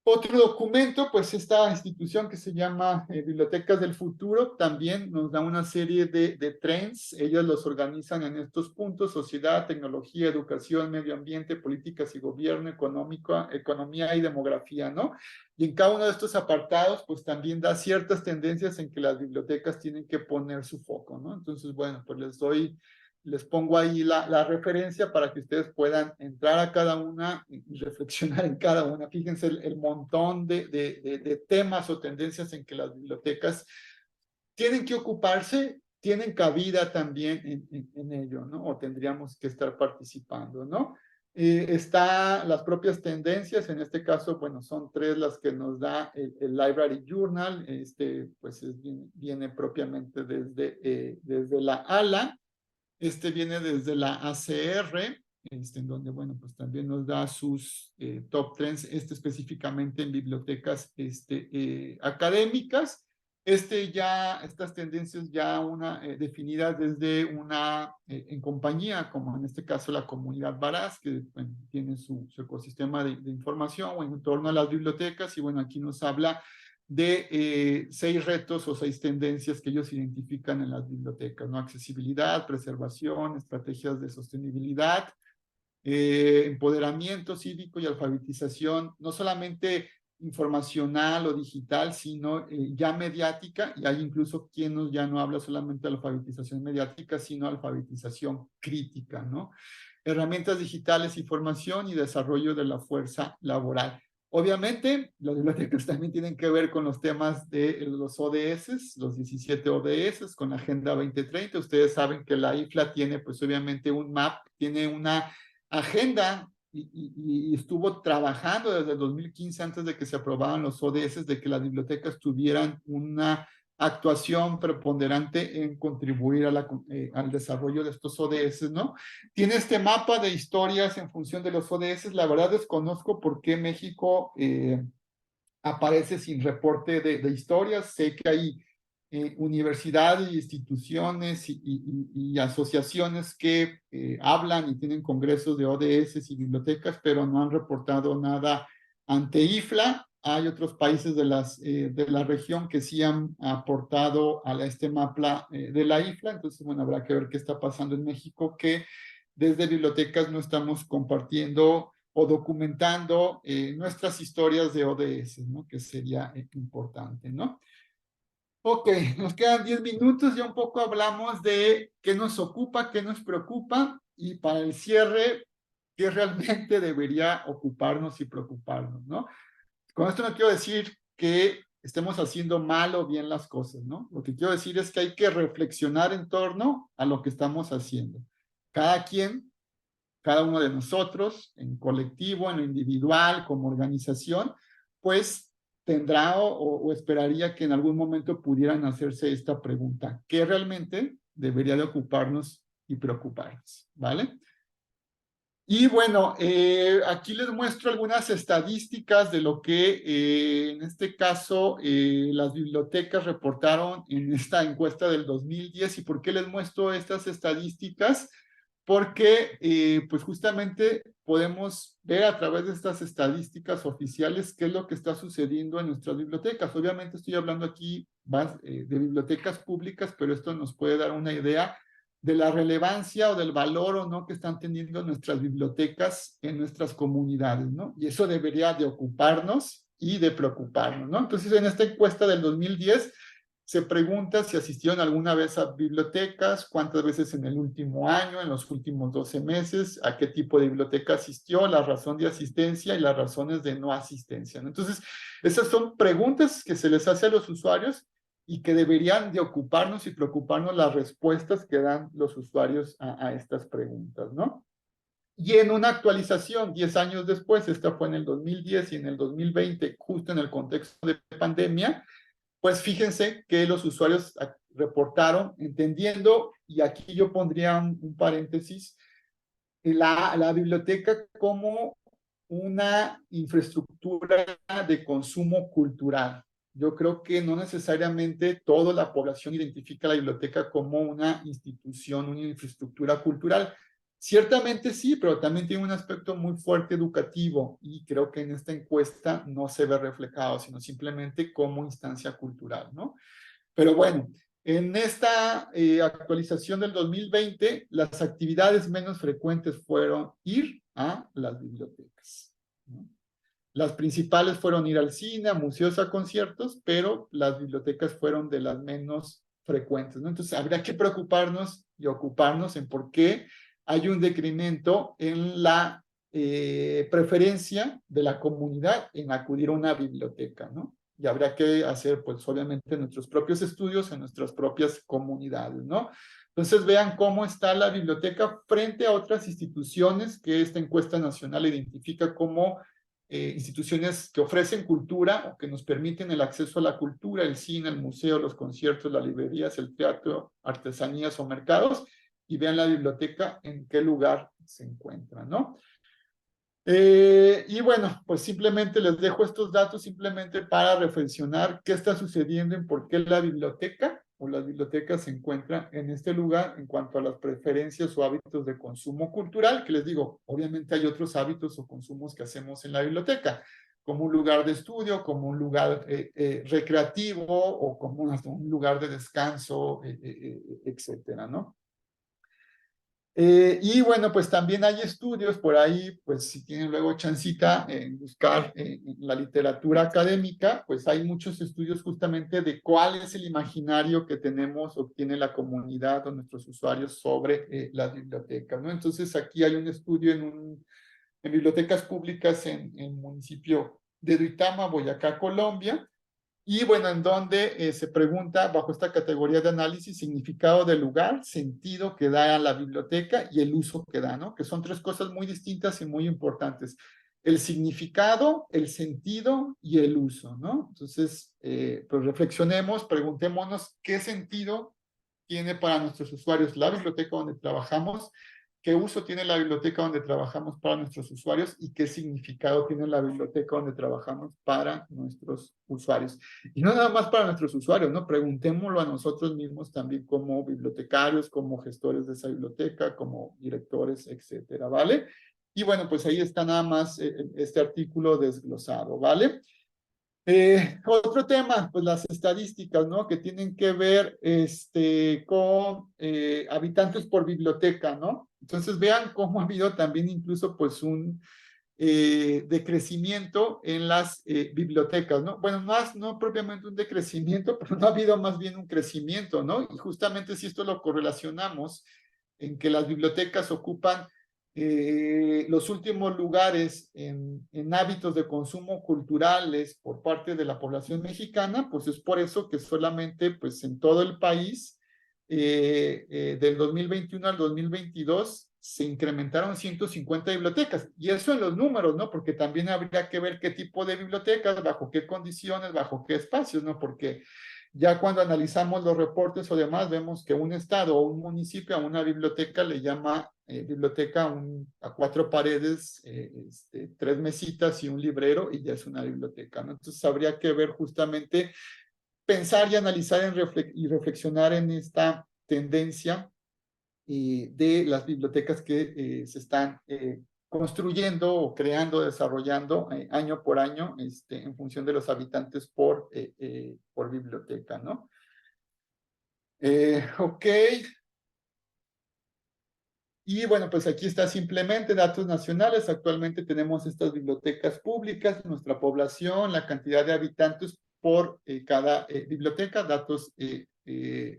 Otro documento, pues esta institución que se llama Bibliotecas del Futuro, también nos da una serie de trends. Ellos los organizan en estos puntos: sociedad, tecnología, educación, medio ambiente, políticas y gobierno, economía y demografía, ¿no? Y en cada uno de estos apartados, pues también da ciertas tendencias en que las bibliotecas tienen que poner su foco, ¿no? Entonces, bueno, pues les pongo ahí la referencia para que ustedes puedan entrar a cada una y reflexionar en cada una. Fíjense el montón de temas o tendencias en que las bibliotecas tienen que ocuparse, tienen cabida también en ello, ¿no? O tendríamos que estar participando, ¿no? Está las propias tendencias, en este caso, bueno, son 3 las que nos da el Library Journal, pues viene propiamente desde la ALA. Viene desde la ACR, en donde, bueno, pues también nos da sus top trends, específicamente en bibliotecas académicas. Estas tendencias ya definidas desde una en compañía, como en este caso la comunidad Baraz, que bueno, tiene su ecosistema de información o en torno a las bibliotecas, y bueno, aquí nos habla de 6 retos o 6 tendencias que ellos identifican en las bibliotecas, ¿no? Accesibilidad, preservación, estrategias de sostenibilidad, empoderamiento cívico y alfabetización, no solamente informacional o digital, sino ya mediática, y hay incluso quien ya no habla solamente de alfabetización mediática, sino alfabetización crítica, ¿no? Herramientas digitales y formación y desarrollo de la fuerza laboral. Obviamente, las bibliotecas también tienen que ver con los temas de los ODS, los 17 ODS, con la Agenda 2030. Ustedes saben que la IFLA tiene, pues obviamente, un MAP, tiene una agenda y estuvo trabajando desde el 2015, antes de que se aprobaran los ODS, de que las bibliotecas tuvieran una actuación preponderante en contribuir al desarrollo de estos ODS, ¿no? Tiene este mapa de historias en función de los ODS. La verdad desconozco por qué México aparece sin reporte de historias. Sé que hay universidades, instituciones y asociaciones que hablan y tienen congresos de ODS y bibliotecas, pero no han reportado nada ante IFLA. Hay otros países de la región que sí han aportado a este mapa de la IFLA. Entonces, bueno, habrá que ver qué está pasando en México, que desde bibliotecas no estamos compartiendo o documentando nuestras historias de ODS, ¿no? Que sería importante, ¿no? Ok, nos quedan 10 minutos, ya un poco hablamos de qué nos ocupa, qué nos preocupa, y para el cierre, qué realmente debería ocuparnos y preocuparnos, ¿no? Con esto no quiero decir que estemos haciendo mal o bien las cosas, ¿no? Lo que quiero decir es que hay que reflexionar en torno a lo que estamos haciendo. Cada quien, cada uno de nosotros, en colectivo, en lo individual, como organización, pues tendrá o esperaría que en algún momento pudieran hacerse esta pregunta: ¿qué realmente debería de ocuparnos y preocuparnos? ¿Vale? Y bueno, aquí les muestro algunas estadísticas de lo que en este caso las bibliotecas reportaron en esta encuesta del 2010. ¿Y por qué les muestro estas estadísticas? Porque pues justamente podemos ver a través de estas estadísticas oficiales qué es lo que está sucediendo en nuestras bibliotecas. Obviamente estoy hablando aquí de bibliotecas públicas, pero esto nos puede dar una idea de la relevancia o del valor o no que están teniendo nuestras bibliotecas en nuestras comunidades, ¿no? Y eso debería de ocuparnos y de preocuparnos, ¿no? Entonces, en esta encuesta del 2010 se pregunta si asistieron alguna vez a bibliotecas, cuántas veces en el último año, en los últimos 12 meses, a qué tipo de biblioteca asistió, la razón de asistencia y las razones de no asistencia, ¿no? Entonces, esas son preguntas que se les hace a los usuarios y que deberían de ocuparnos y preocuparnos las respuestas que dan los usuarios a estas preguntas, ¿no? Y en una actualización, 10 años después, esta fue en el 2010 y en el 2020, justo en el contexto de pandemia, pues fíjense que los usuarios reportaron, entendiendo, y aquí yo pondría un paréntesis, la biblioteca como una infraestructura de consumo cultural. Yo creo que no necesariamente toda la población identifica la biblioteca como una institución, una infraestructura cultural. Ciertamente sí, pero también tiene un aspecto muy fuerte educativo y creo que en esta encuesta no se ve reflejado, sino simplemente como instancia cultural, ¿no? Pero bueno, en esta actualización del 2020, las actividades menos frecuentes fueron ir a las bibliotecas, ¿no? Las principales fueron ir al cine, a museos, a conciertos, pero las bibliotecas fueron de las menos frecuentes, ¿no? Entonces, habría que preocuparnos y ocuparnos en por qué hay un decremento en la preferencia de la comunidad en acudir a una biblioteca, ¿no? Y habría que hacer, pues, obviamente, nuestros propios estudios en nuestras propias comunidades, ¿no? Entonces, vean cómo está la biblioteca frente a otras instituciones que esta encuesta nacional identifica como instituciones que ofrecen cultura o que nos permiten el acceso a la cultura, el cine, el museo, los conciertos, las librerías, el teatro, artesanías o mercados, y vean la biblioteca en qué lugar se encuentra, ¿no? Y bueno, pues simplemente les dejo estos datos simplemente para reflexionar qué está sucediendo en por qué la biblioteca o las bibliotecas se encuentran en este lugar en cuanto a las preferencias o hábitos de consumo cultural, que les digo, obviamente hay otros hábitos o consumos que hacemos en la biblioteca, como un lugar de estudio, como un lugar recreativo o como un lugar de descanso, etcétera, ¿no? Y bueno, pues también hay estudios por ahí, pues si tienen luego chancita en buscar en la literatura académica, pues hay muchos estudios justamente de cuál es el imaginario que tenemos o tiene la comunidad o nuestros usuarios sobre las bibliotecas, ¿no? Entonces aquí hay un estudio en bibliotecas públicas en el municipio de Duitama, Boyacá, Colombia, y bueno, en donde se pregunta bajo esta categoría de análisis significado del lugar, sentido que da a la biblioteca y el uso que da, ¿no? Que son tres cosas muy distintas y muy importantes. El significado, el sentido y el uso, ¿no? Entonces, pues reflexionemos, preguntémonos qué sentido tiene para nuestros usuarios la biblioteca donde trabajamos, qué uso tiene la biblioteca donde trabajamos para nuestros usuarios y qué significado tiene la biblioteca donde trabajamos para nuestros usuarios. Y no nada más para nuestros usuarios, ¿no? Preguntémoslo a nosotros mismos también como bibliotecarios, como gestores de esa biblioteca, como directores, etcétera, ¿vale? Y bueno, pues ahí está nada más este artículo desglosado, ¿vale? Otro tema, pues las estadísticas, ¿no? Que tienen que ver con habitantes por biblioteca, ¿no? Entonces vean cómo ha habido también incluso pues un decrecimiento en las bibliotecas, ¿no? Bueno, no propiamente un decrecimiento, pero no ha habido más bien un crecimiento, ¿no? Y justamente si esto lo correlacionamos en que las bibliotecas ocupan los últimos lugares en hábitos de consumo culturales por parte de la población mexicana, pues es por eso que solamente pues en todo el país del 2021 al 2022 se incrementaron 150 bibliotecas. Y eso en los números, ¿no? Porque también habría que ver qué tipo de bibliotecas, bajo qué condiciones, bajo qué espacios, ¿no? Porque ya cuando analizamos los reportes o demás, vemos que un estado o un municipio a una biblioteca le llama biblioteca a cuatro paredes, tres mesitas y un librero, y ya es una biblioteca, ¿no? Entonces habría que ver justamente, pensar y analizar y reflexionar en esta tendencia de las bibliotecas que se están construyendo o creando, desarrollando año por año en función de los habitantes por biblioteca, ¿no? Ok. Y bueno, pues aquí está simplemente datos nacionales. Actualmente tenemos estas bibliotecas públicas, nuestra población, la cantidad de habitantes por cada biblioteca, datos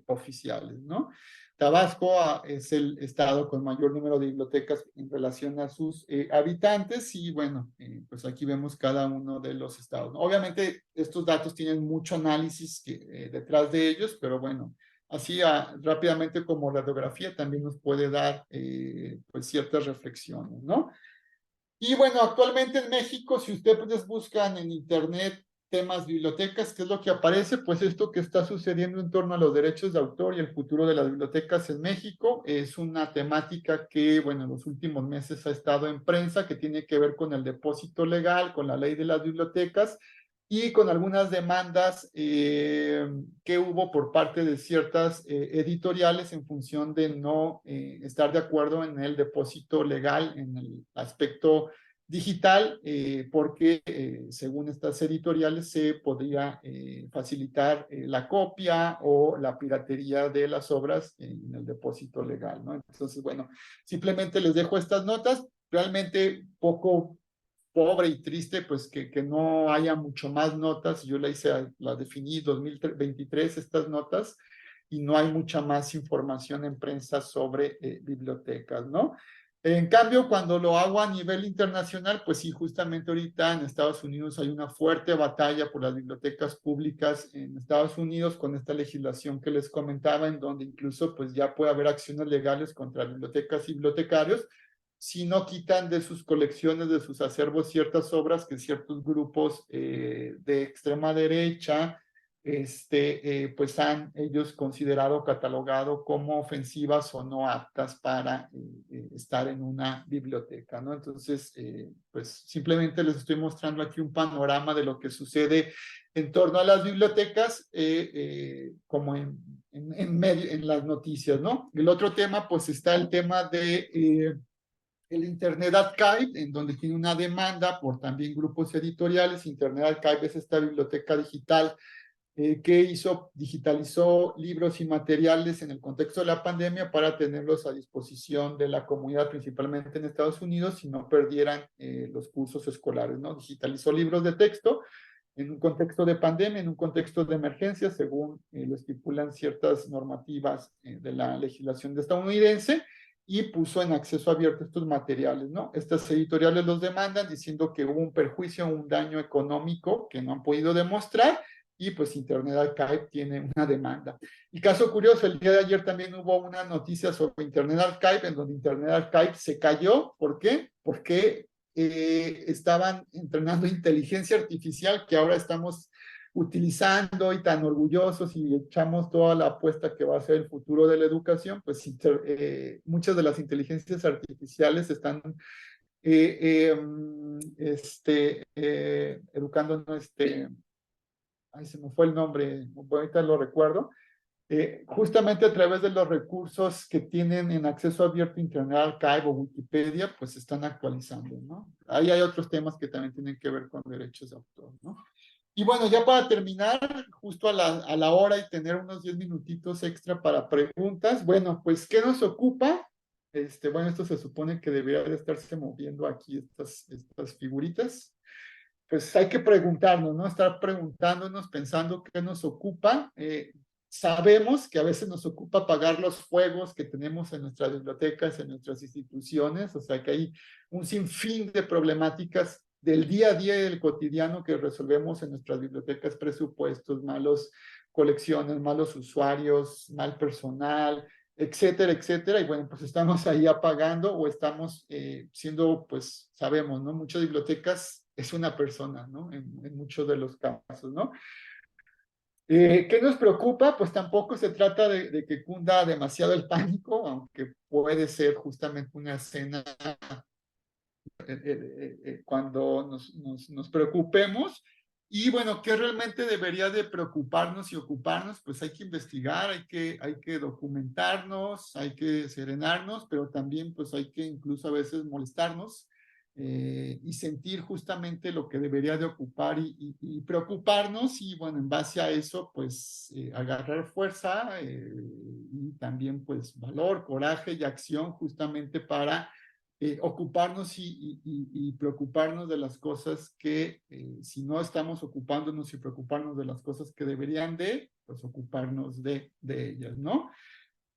oficiales, ¿no? Tabasco es el estado con mayor número de bibliotecas en relación a sus habitantes y bueno, pues aquí vemos cada uno de los estados, ¿no? Obviamente estos datos tienen mucho análisis detrás de ellos, pero bueno, así rápidamente como radiografía también nos puede dar pues ciertas reflexiones, ¿no? Y bueno, actualmente en México, si ustedes buscan en internet temas bibliotecas, ¿qué es lo que aparece? Pues esto que está sucediendo en torno a los derechos de autor y el futuro de las bibliotecas en México es una temática que, bueno, en los últimos meses ha estado en prensa, que tiene que ver con el depósito legal, con la ley de las bibliotecas, y con algunas demandas que hubo por parte de ciertas editoriales en función de no estar de acuerdo en el depósito legal, en el aspecto digital, porque según estas editoriales se podía facilitar la copia o la piratería de las obras en el depósito legal, ¿no? Entonces, bueno, simplemente les dejo estas notas, realmente poco pobre y triste, pues que no haya mucho más notas. Yo la definí 2023, estas notas, y no hay mucha más información en prensa sobre bibliotecas, ¿no? En cambio, cuando lo hago a nivel internacional, pues sí, justamente ahorita en Estados Unidos hay una fuerte batalla por las bibliotecas públicas en Estados Unidos con esta legislación que les comentaba, en donde incluso pues ya puede haber acciones legales contra bibliotecas y bibliotecarios si no quitan de sus colecciones, de sus acervos, ciertas obras que ciertos grupos de extrema derecha pues han ellos considerado, catalogado como ofensivas o no aptas para estar en una biblioteca, ¿no? Entonces, pues simplemente les estoy mostrando aquí un panorama de lo que sucede en torno a las bibliotecas, como en las noticias, ¿no? El otro tema, pues está el tema de el Internet Archive, en donde tiene una demanda por también grupos editoriales. Internet Archive es esta biblioteca digital que digitalizó libros y materiales en el contexto de la pandemia para tenerlos a disposición de la comunidad, principalmente en Estados Unidos, y no perdieran los cursos escolares, ¿no? Digitalizó libros de texto en un contexto de pandemia, en un contexto de emergencia, según lo estipulan ciertas normativas de la legislación estadounidense, y puso en acceso abierto estos materiales, ¿no? Estas editoriales los demandan diciendo que hubo un perjuicio, un daño económico que no han podido demostrar, y pues Internet Archive tiene una demanda. Y caso curioso, el día de ayer también hubo una noticia sobre Internet Archive, en donde Internet Archive se cayó. ¿Por qué? Porque estaban entrenando inteligencia artificial que ahora estamos utilizando y tan orgullosos y echamos toda la apuesta que va a ser el futuro de la educación. Pues muchas de las inteligencias artificiales están educando, ay, se me fue el nombre, ahorita lo recuerdo, justamente a través de los recursos que tienen en acceso abierto Internet Archive o Wikipedia, pues se están actualizando, ¿no? Ahí hay otros temas que también tienen que ver con derechos de autor, ¿no? Y bueno, ya para terminar, justo a la hora y tener unos 10 minutitos extra para preguntas, bueno, pues, ¿qué nos ocupa? Bueno, esto se supone que debería de estarse moviendo aquí estas figuritas. Pues hay que preguntarnos, ¿no? Estar preguntándonos, pensando qué nos ocupa. Sabemos que a veces nos ocupa pagar los fuegos que tenemos en nuestras bibliotecas, en nuestras instituciones, o sea que hay un sinfín de problemáticas del día a día y del cotidiano que resolvemos en nuestras bibliotecas: presupuestos, malos colecciones, malos usuarios, mal personal, etcétera, etcétera. Y bueno, pues estamos ahí apagando o estamos siendo, pues sabemos, ¿no? Muchas bibliotecas es una persona, ¿no? En muchos de los casos, ¿no? ¿Qué nos preocupa? Pues tampoco se trata de que cunda demasiado el pánico, aunque puede ser justamente una escena cuando nos preocupemos. Y bueno, ¿qué realmente debería de preocuparnos y ocuparnos? Pues hay que investigar, hay que documentarnos, hay que serenarnos, pero también pues hay que incluso a veces molestarnos y sentir justamente lo que debería de ocupar y preocuparnos, y bueno, en base a eso pues agarrar fuerza y también pues valor, coraje y acción justamente para ocuparnos y preocuparnos de las cosas que, si no estamos ocupándonos y preocuparnos de las cosas que deberían pues ocuparnos de ellas, ¿no?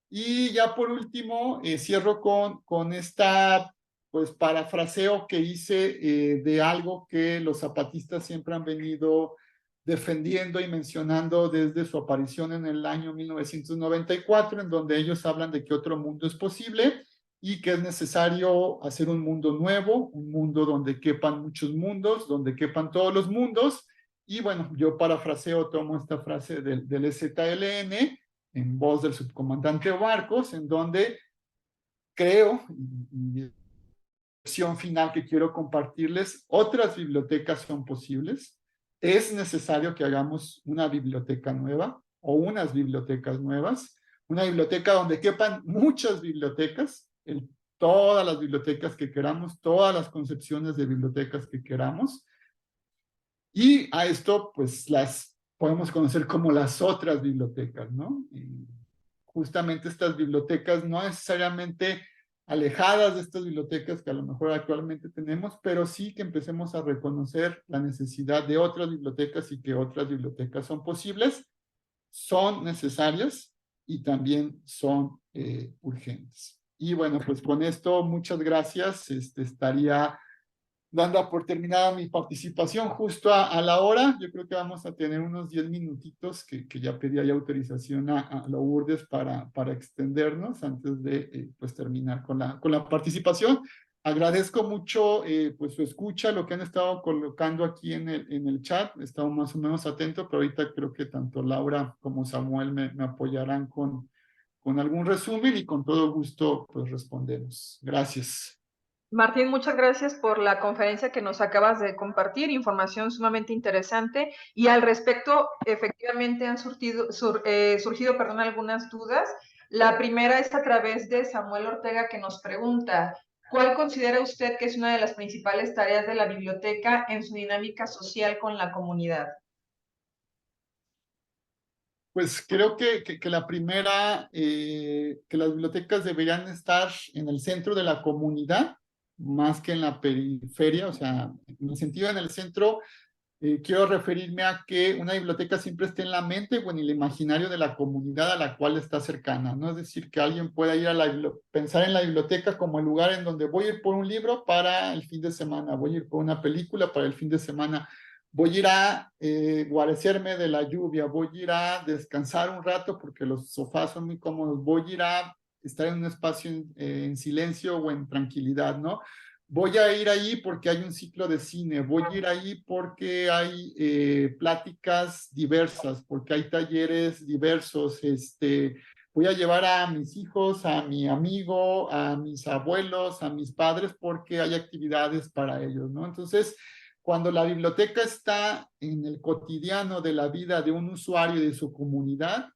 Y ya por último, cierro con esta, pues, parafraseo que hice de algo que los zapatistas siempre han venido defendiendo y mencionando desde su aparición en el año 1994, en donde ellos hablan de que otro mundo es posible y que es necesario hacer un mundo nuevo, un mundo donde quepan muchos mundos, donde quepan todos los mundos. Y bueno, yo parafraseo, tomo esta frase del EZLN en voz del subcomandante Barcos, en donde creo, y versión final que quiero compartirles, otras bibliotecas son posibles. es necesario que hagamos una biblioteca nueva o unas bibliotecas nuevas, una biblioteca donde quepan muchas bibliotecas, todas las bibliotecas que queramos, todas las concepciones de bibliotecas que queramos, y a esto pues las podemos conocer como las otras bibliotecas, ¿no? Y justamente estas bibliotecas no necesariamente alejadas de estas bibliotecas que a lo mejor actualmente tenemos, pero sí que empecemos a reconocer la necesidad de otras bibliotecas y que otras bibliotecas son posibles, son necesarias y también son urgentes. Y bueno, pues con esto, muchas gracias. Estaría dando por terminada mi participación justo a la hora. Yo creo que vamos a tener unos 10 minutitos que ya pedí ahí autorización a Lourdes para extendernos antes de pues terminar con la participación. Agradezco mucho pues su escucha, lo que han estado colocando aquí en el chat. He estado más o menos atento, pero ahorita creo que tanto Laura como Samuel me apoyarán con algún resumen y con todo gusto pues respondemos. Gracias. Martín, muchas gracias por la conferencia que nos acabas de compartir, información sumamente interesante. Y al respecto, efectivamente han surgido algunas dudas. La primera es a través de Samuel Ortega, que nos pregunta, ¿cuál considera usted que es una de las principales tareas de la biblioteca en su dinámica social con la comunidad? Pues creo que la primera, que las bibliotecas deberían estar en el centro de la comunidad, más que en la periferia, o sea, en el sentido en el centro, quiero referirme a que una biblioteca siempre esté en la mente o en el imaginario de la comunidad a la cual está cercana, ¿no? Es decir, que alguien pueda ir pensar en la biblioteca como el lugar en donde voy a ir por un libro para el fin de semana, voy a ir por una película para el fin de semana, voy a ir a guarecerme de la lluvia, voy a ir a descansar un rato porque los sofás son muy cómodos, voy a ir a estar en un espacio en silencio o en tranquilidad, ¿no? Voy a ir ahí porque hay un ciclo de cine, voy a ir ahí porque hay pláticas diversas, porque hay talleres diversos, voy a llevar a mis hijos, a mi amigo, a mis abuelos, a mis padres, porque hay actividades para ellos, ¿no? Entonces, cuando la biblioteca está en el cotidiano de la vida de un usuario y de su comunidad,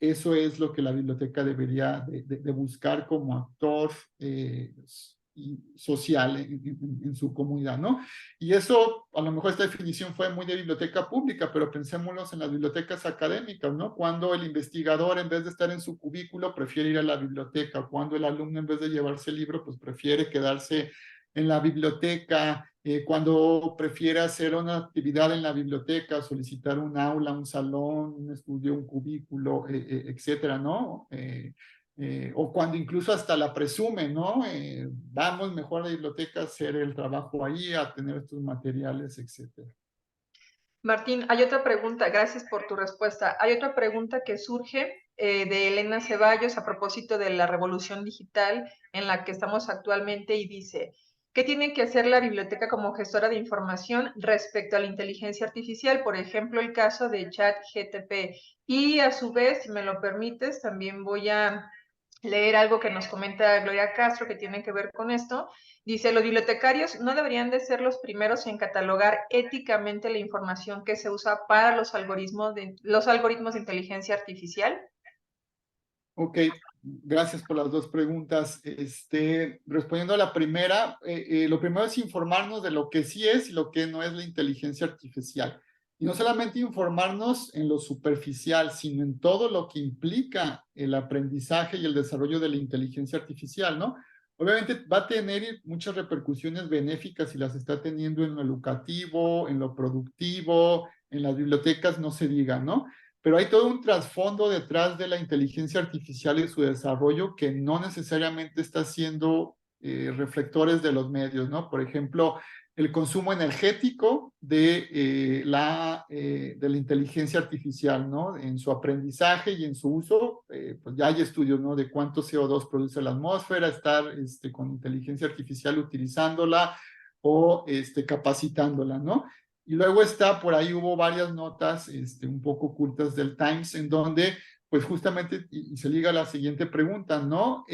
eso es lo que la biblioteca debería de buscar como actor social en su comunidad, ¿no? Y eso, a lo mejor esta definición fue muy de biblioteca pública, pero pensémoslo en las bibliotecas académicas, ¿no? Cuando el investigador, en vez de estar en su cubículo, prefiere ir a la biblioteca, cuando el alumno, en vez de llevarse el libro, pues prefiere quedarse en la biblioteca, cuando prefiere hacer una actividad en la biblioteca, solicitar un aula, un salón, un estudio, un cubículo, etcétera, ¿no? O cuando incluso hasta la presume, ¿no? Vamos mejor a la biblioteca a hacer el trabajo ahí, a tener estos materiales, etcétera. Martín, hay otra pregunta, gracias por tu respuesta. Hay otra pregunta que surge de Elena Ceballos a propósito de la revolución digital en la que estamos actualmente y dice, ¿qué tiene que hacer la biblioteca como gestora de información respecto a la inteligencia artificial? Por ejemplo, el caso de ChatGPT. Y a su vez, si me lo permites, también voy a leer algo que nos comenta Gloria Castro que tiene que ver con esto. Dice, los bibliotecarios no deberían de ser los primeros en catalogar éticamente la información que se usa para los algoritmos de inteligencia artificial. Ok, gracias por las dos preguntas. Respondiendo a la primera, lo primero es informarnos de lo que sí es y lo que no es la inteligencia artificial. Y no solamente informarnos en lo superficial, sino en todo lo que implica el aprendizaje y el desarrollo de la inteligencia artificial, ¿no? Obviamente va a tener muchas repercusiones benéficas y las está teniendo en lo educativo, en lo productivo, en las bibliotecas, no se diga, ¿no? Pero hay todo un trasfondo detrás de la inteligencia artificial y su desarrollo que no necesariamente está siendo reflectores de los medios, ¿no? Por ejemplo, el consumo energético de la inteligencia artificial, ¿no? En su aprendizaje y en su uso, pues ya hay estudios, ¿no? De cuánto CO2 produce la atmósfera, estar con inteligencia artificial utilizándola o capacitándola, ¿no? Y luego está, por ahí hubo varias notas un poco ocultas del Times en donde, pues justamente, y se liga a la siguiente pregunta, ¿no?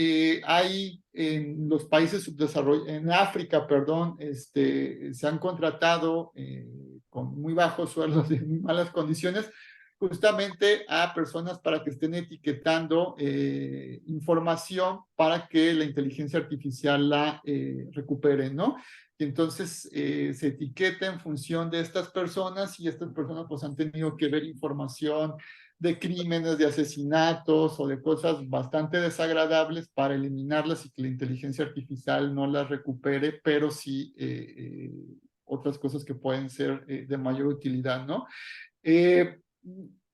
Hay en los países subdesarrollados, en África, perdón, se han contratado con muy bajos sueldos y en muy malas condiciones, justamente a personas para que estén etiquetando información para que la inteligencia artificial la recupere, ¿no? Y entonces se etiqueta en función de estas personas y estas personas pues han tenido que ver información de crímenes, de asesinatos o de cosas bastante desagradables para eliminarlas y que la inteligencia artificial no las recupere, pero sí otras cosas que pueden ser de mayor utilidad, ¿no?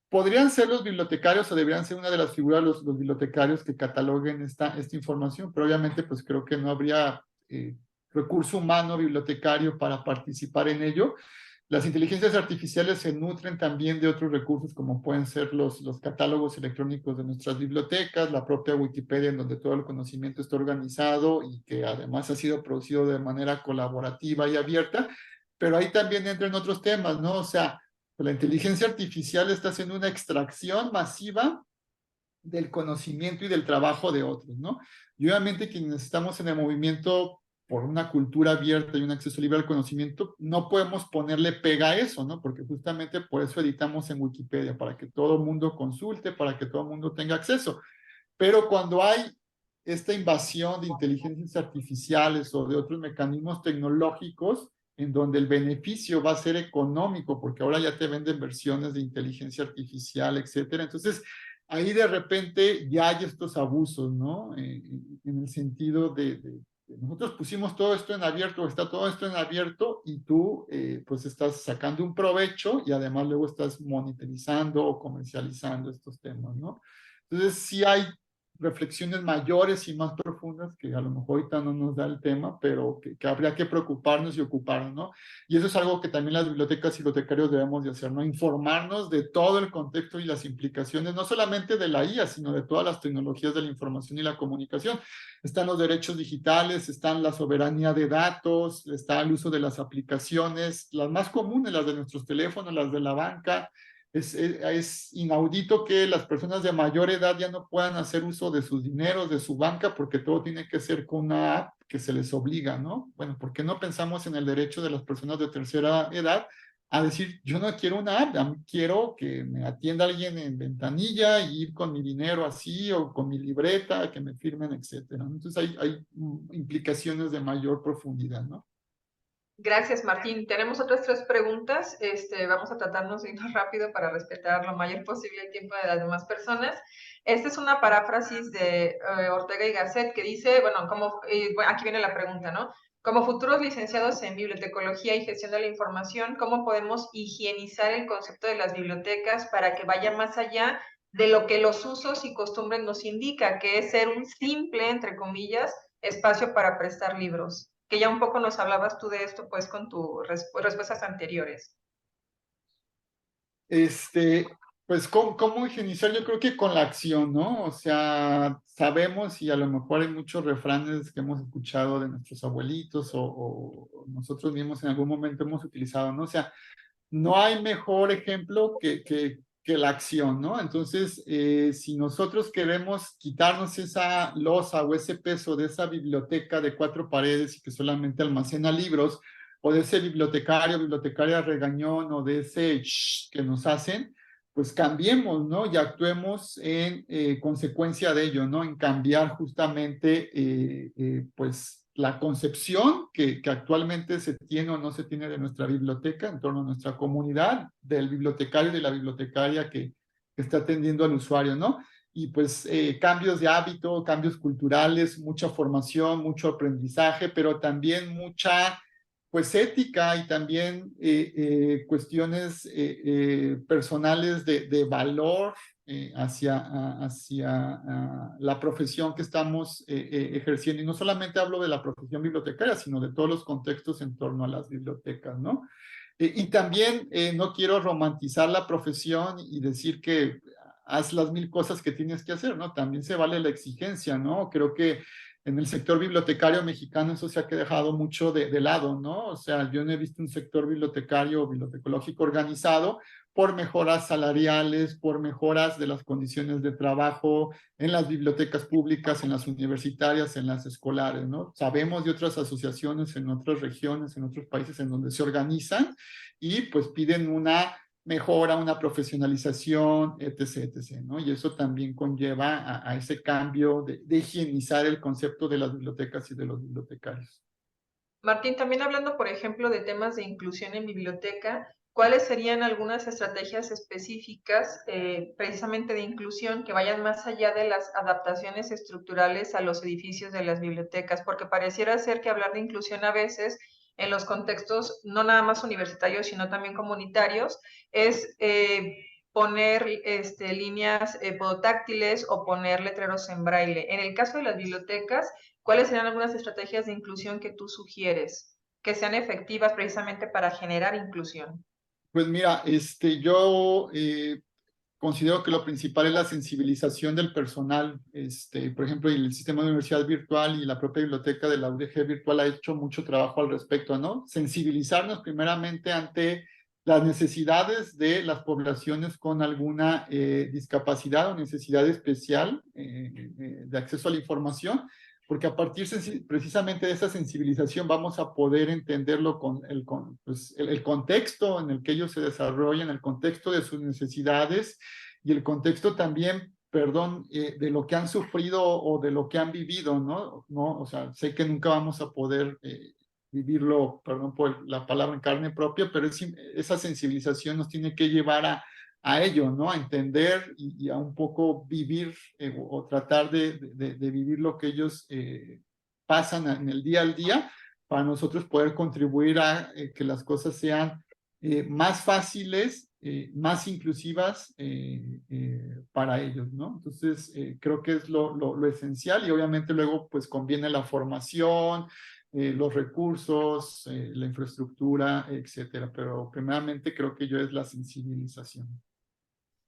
Podrían ser los bibliotecarios o deberían ser una de las figuras los bibliotecarios que cataloguen esta información, pero obviamente pues creo que no habría recurso humano bibliotecario para participar en ello. Las inteligencias artificiales se nutren también de otros recursos como pueden ser los catálogos electrónicos de nuestras bibliotecas, la propia Wikipedia en donde todo el conocimiento está organizado y que además ha sido producido de manera colaborativa y abierta, pero ahí también entran otros temas, ¿no? O sea, la inteligencia artificial está haciendo una extracción masiva del conocimiento y del trabajo de otros, ¿no? Y obviamente quienes estamos en el movimiento por una cultura abierta y un acceso libre al conocimiento, no podemos ponerle pega a eso, ¿no? Porque justamente por eso editamos en Wikipedia, para que todo el mundo consulte, para que todo el mundo tenga acceso. Pero cuando hay esta invasión de inteligencias artificiales o de otros mecanismos tecnológicos, en donde el beneficio va a ser económico, porque ahora ya te venden versiones de inteligencia artificial, etcétera. Entonces, ahí de repente ya hay estos abusos, ¿no? En el sentido de nosotros pusimos todo esto en abierto, está todo esto en abierto y tú pues estás sacando un provecho y además luego estás monitorizando o comercializando estos temas, ¿no? Entonces sí hay reflexiones mayores y más profundas que a lo mejor ahorita no nos da el tema, pero que habría que preocuparnos y ocuparnos, ¿no? Y eso es algo que también las bibliotecas y bibliotecarios debemos de hacer, ¿no? Informarnos de todo el contexto y las implicaciones, no solamente de la IA, sino de todas las tecnologías de la información y la comunicación. Están los derechos digitales, están la soberanía de datos, está el uso de las aplicaciones, las más comunes, las de nuestros teléfonos, las de la banca. Es inaudito que las personas de mayor edad ya no puedan hacer uso de sus dineros, de su banca, porque todo tiene que ser con una app que se les obliga, ¿no? Bueno, ¿por qué no pensamos en el derecho de las personas de tercera edad a decir, yo no quiero una app, quiero que me atienda alguien en ventanilla y ir con mi dinero así o con mi libreta, que me firmen, etcétera? Entonces hay implicaciones de mayor profundidad, ¿no? Gracias, Martín. Tenemos otras 3 preguntas. Vamos a tratarnos de irnos rápido para respetar lo mayor posible el tiempo de las demás personas. Esta es una paráfrasis de Ortega y Gasset que dice, bueno, aquí viene la pregunta, ¿no? Como futuros licenciados en bibliotecología y gestión de la información, ¿cómo podemos higienizar el concepto de las bibliotecas para que vaya más allá de lo que los usos y costumbres nos indica, que es ser un simple, entre comillas, espacio para prestar libros? Que ya un poco nos hablabas tú de esto, pues, con tus respuestas anteriores. Pues, ¿cómo higienizar? Yo creo que con la acción, ¿no? O sea, sabemos y a lo mejor hay muchos refranes que hemos escuchado de nuestros abuelitos o nosotros mismos en algún momento hemos utilizado, ¿no? O sea, no hay mejor ejemplo que la acción, ¿no? Entonces, si nosotros queremos quitarnos esa losa o ese peso de esa biblioteca de 4 paredes y que solamente almacena libros, o de ese bibliotecario, bibliotecaria regañón, o de ese que nos hacen, pues cambiemos, ¿no? Y actuemos en consecuencia de ello, ¿no? En cambiar justamente, pues, la concepción que actualmente se tiene o no se tiene de nuestra biblioteca en torno a nuestra comunidad, del bibliotecario y de la bibliotecaria que está atendiendo al usuario, ¿no? Y pues cambios de hábito, cambios culturales, mucha formación, mucho aprendizaje, pero también mucha pues ética y también cuestiones personales de valor hacia la profesión que estamos ejerciendo. Y no solamente hablo de la profesión bibliotecaria, sino de todos los contextos en torno a las bibliotecas, ¿no? Y también no quiero romantizar la profesión y decir que haz las 1000 cosas que tienes que hacer, ¿no? También se vale la exigencia, ¿no? Creo que en el sector bibliotecario mexicano eso se ha dejado mucho de lado, ¿no? O sea, yo no he visto un sector bibliotecario o bibliotecológico organizado por mejoras salariales, por mejoras de las condiciones de trabajo en las bibliotecas públicas, en las universitarias, en las escolares, ¿no? Sabemos de otras asociaciones en otras regiones, en otros países en donde se organizan y pues piden una mejora, una profesionalización, etc., etc., ¿no? Y eso también conlleva a ese cambio de higienizar el concepto de las bibliotecas y de los bibliotecarios. Martín, también hablando, por ejemplo, de temas de inclusión en biblioteca, ¿cuáles serían algunas estrategias específicas precisamente de inclusión que vayan más allá de las adaptaciones estructurales a los edificios de las bibliotecas? Porque pareciera ser que hablar de inclusión a veces en los contextos no nada más universitarios, sino también comunitarios, es poner líneas podotáctiles o poner letreros en braille. En el caso de las bibliotecas, ¿cuáles serían algunas estrategias de inclusión que tú sugieres que sean efectivas precisamente para generar inclusión? Pues mira, yo considero que lo principal es la sensibilización del personal. Por ejemplo, el sistema de universidad virtual y la propia biblioteca de la UDG virtual ha hecho mucho trabajo al respecto, ¿no? Sensibilizarnos primeramente ante las necesidades de las poblaciones con alguna discapacidad o necesidad especial de acceso a la información, porque a partir precisamente de esa sensibilización vamos a poder entenderlo con el contexto en el que ellos se desarrollan, el contexto de sus necesidades y el contexto también, perdón, de lo que han sufrido o de lo que han vivido, ¿no? O sea, sé que nunca vamos a poder vivirlo, perdón por la palabra en carne propia, pero esa sensibilización nos tiene que llevar a ello, ¿no? A entender y a un poco vivir o tratar de vivir lo que ellos pasan en el día al día para nosotros poder contribuir a que las cosas sean más fáciles, más inclusivas para ellos, ¿no? Entonces, creo que es lo esencial y obviamente luego pues conviene la formación, los recursos, la infraestructura, etcétera. Pero primeramente creo que yo es la sensibilización.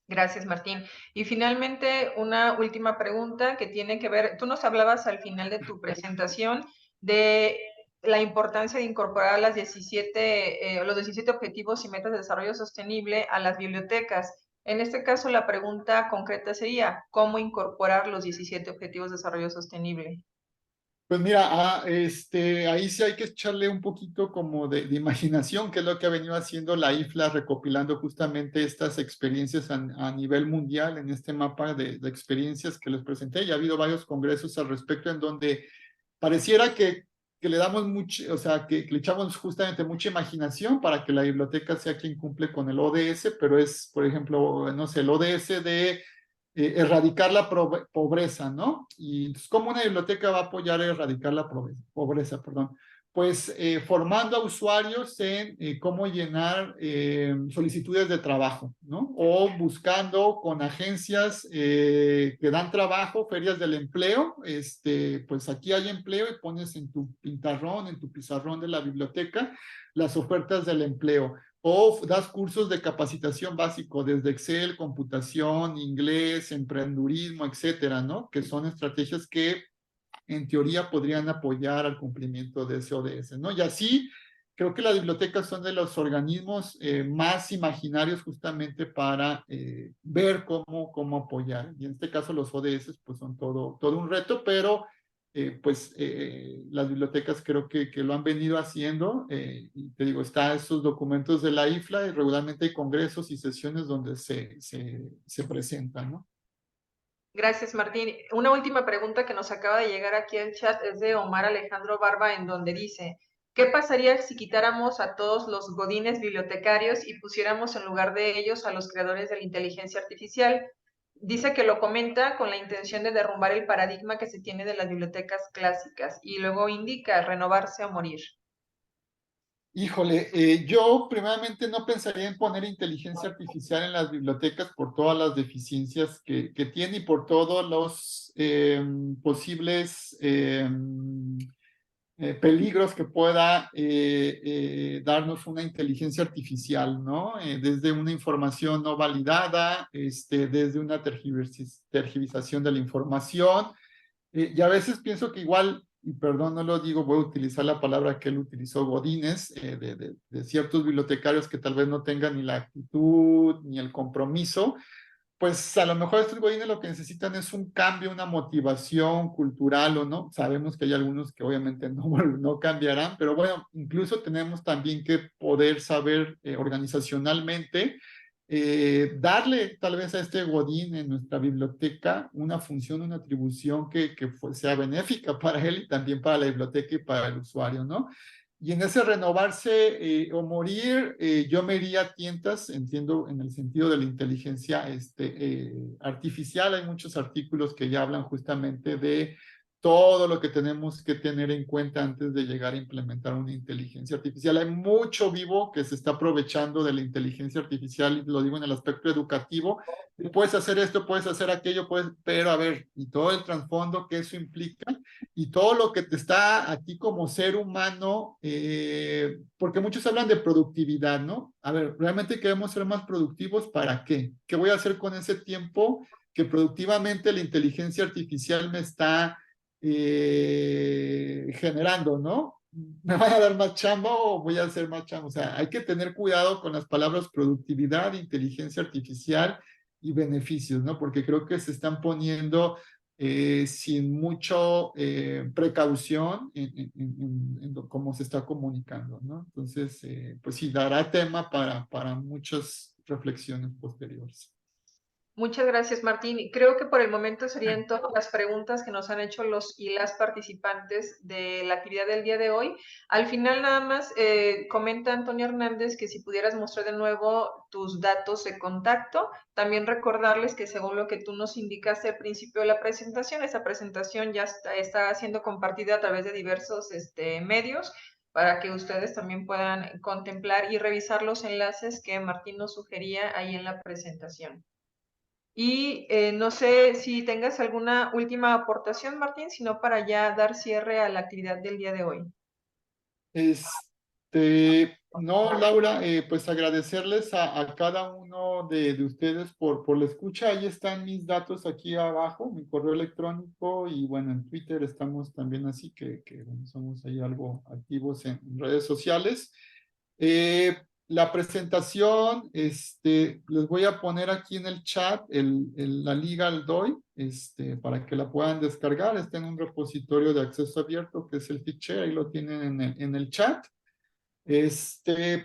Gracias, Martín. Y finalmente, una última pregunta que tiene que ver, tú nos hablabas al final de tu presentación de la importancia de incorporar los 17 objetivos y metas de desarrollo sostenible a las bibliotecas. En este caso, la pregunta concreta sería, ¿cómo incorporar los 17 objetivos de desarrollo sostenible? Pues mira, ahí sí hay que echarle un poquito como de imaginación, que es lo que ha venido haciendo la IFLA, recopilando justamente estas experiencias a nivel mundial en este mapa de experiencias que les presenté. Ya ha habido varios congresos al respecto en donde pareciera que le damos mucho, o sea, que le echamos justamente mucha imaginación para que la biblioteca sea quien cumple con el ODS, pero es, por ejemplo, no sé, el ODS de erradicar la pobreza, ¿no? Y entonces, ¿cómo una biblioteca va a apoyar a erradicar la pobreza, perdón? Pues formando a usuarios en cómo llenar solicitudes de trabajo, ¿no? O buscando con agencias que dan trabajo, ferias del empleo, pues aquí hay empleo y pones en tu pintarrón, en tu pizarrón de la biblioteca, las ofertas del empleo. O das cursos de capacitación básico desde Excel, computación, inglés, emprendurismo, etcétera, ¿no? Que son estrategias que en teoría podrían apoyar al cumplimiento de ese ODS, ¿no? Y así creo que las bibliotecas son de los organismos más imaginarios justamente para ver cómo apoyar. Y en este caso los ODS pues son todo un reto, pero las bibliotecas creo que lo han venido haciendo. Y te digo, están esos documentos de la IFLA y regularmente hay congresos y sesiones donde se presentan, ¿no? Gracias, Martín. Una última pregunta que nos acaba de llegar aquí al chat es de Omar Alejandro Barba, en donde dice, ¿qué pasaría si quitáramos a todos los godines bibliotecarios y pusiéramos en lugar de ellos a los creadores de la inteligencia artificial? Dice que lo comenta con la intención de derrumbar el paradigma que se tiene de las bibliotecas clásicas y luego indica renovarse o morir. Híjole, yo primeramente no pensaría en poner inteligencia artificial en las bibliotecas por todas las deficiencias que tiene y por todos los posibles peligros que pueda darnos una inteligencia artificial, ¿no? Desde una información no validada, desde una tergiversación de la información. Y a veces pienso que igual, y perdón, no lo digo, voy a utilizar la palabra que él utilizó, godines, de ciertos bibliotecarios que tal vez no tengan ni la actitud ni el compromiso, pues a lo mejor estos godines lo que necesitan es un cambio, una motivación cultural o no. Sabemos que hay algunos que obviamente no, no cambiarán, pero bueno, incluso tenemos también que poder saber organizacionalmente darle tal vez a este godín en nuestra biblioteca una función, una atribución que sea benéfica para él y también para la biblioteca y para el usuario, ¿no? Y en ese renovarse o morir, yo me iría a tientas, entiendo, en el sentido de la inteligencia artificial. Hay muchos artículos que ya hablan justamente de todo lo que tenemos que tener en cuenta antes de llegar a implementar una inteligencia artificial. Hay mucho vivo que se está aprovechando de la inteligencia artificial, y lo digo en el aspecto educativo. Puedes hacer esto, puedes hacer aquello, pero a ver, y todo el trasfondo que eso implica, y todo lo que te está a ti como ser humano, porque muchos hablan de productividad, ¿no? A ver, ¿realmente queremos ser más productivos? ¿Para qué? ¿Qué voy a hacer con ese tiempo que productivamente la inteligencia artificial me está generando, ¿no? ¿Me van a dar más chamba o voy a hacer más chamba? O sea, hay que tener cuidado con las palabras productividad, inteligencia artificial y beneficios, ¿no? Porque creo que se están poniendo sin mucho precaución en cómo se está comunicando, ¿no? Entonces, pues sí, dará tema para muchas reflexiones posteriores. Muchas gracias, Martín. Creo que por el momento serían todas las preguntas que nos han hecho los y las participantes de la actividad del día de hoy. Al final, nada más, comenta Antonio Hernández que si pudieras mostrar de nuevo tus datos de contacto. También recordarles que según lo que tú nos indicaste al principio de la presentación, esa presentación ya está siendo compartida a través de diversos medios para que ustedes también puedan contemplar y revisar los enlaces que Martín nos sugería ahí en la presentación. Y no sé si tengas alguna última aportación, Martín, sino para ya dar cierre a la actividad del día de hoy. No, Laura, pues agradecerles a cada uno de ustedes por la escucha. Ahí están mis datos aquí abajo, mi correo electrónico, y bueno, en Twitter estamos también, así que bueno, somos ahí algo activos en redes sociales. La presentación, les voy a poner aquí en el chat la liga al DOI, para que la puedan descargar. Está en un repositorio de acceso abierto que es el Teacher, ahí lo tienen en el chat.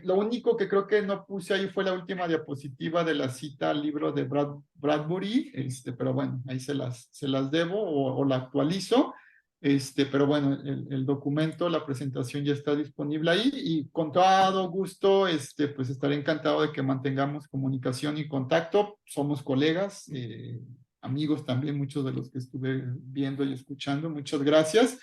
Lo único que creo que no puse ahí fue la última diapositiva de la cita al libro de Bradbury, pero bueno, ahí se las debo o la actualizo. Pero bueno, el documento, la presentación ya está disponible ahí, y con todo gusto, pues estaré encantado de que mantengamos comunicación y contacto. Somos colegas, amigos también, muchos de los que estuve viendo y escuchando. Muchas gracias.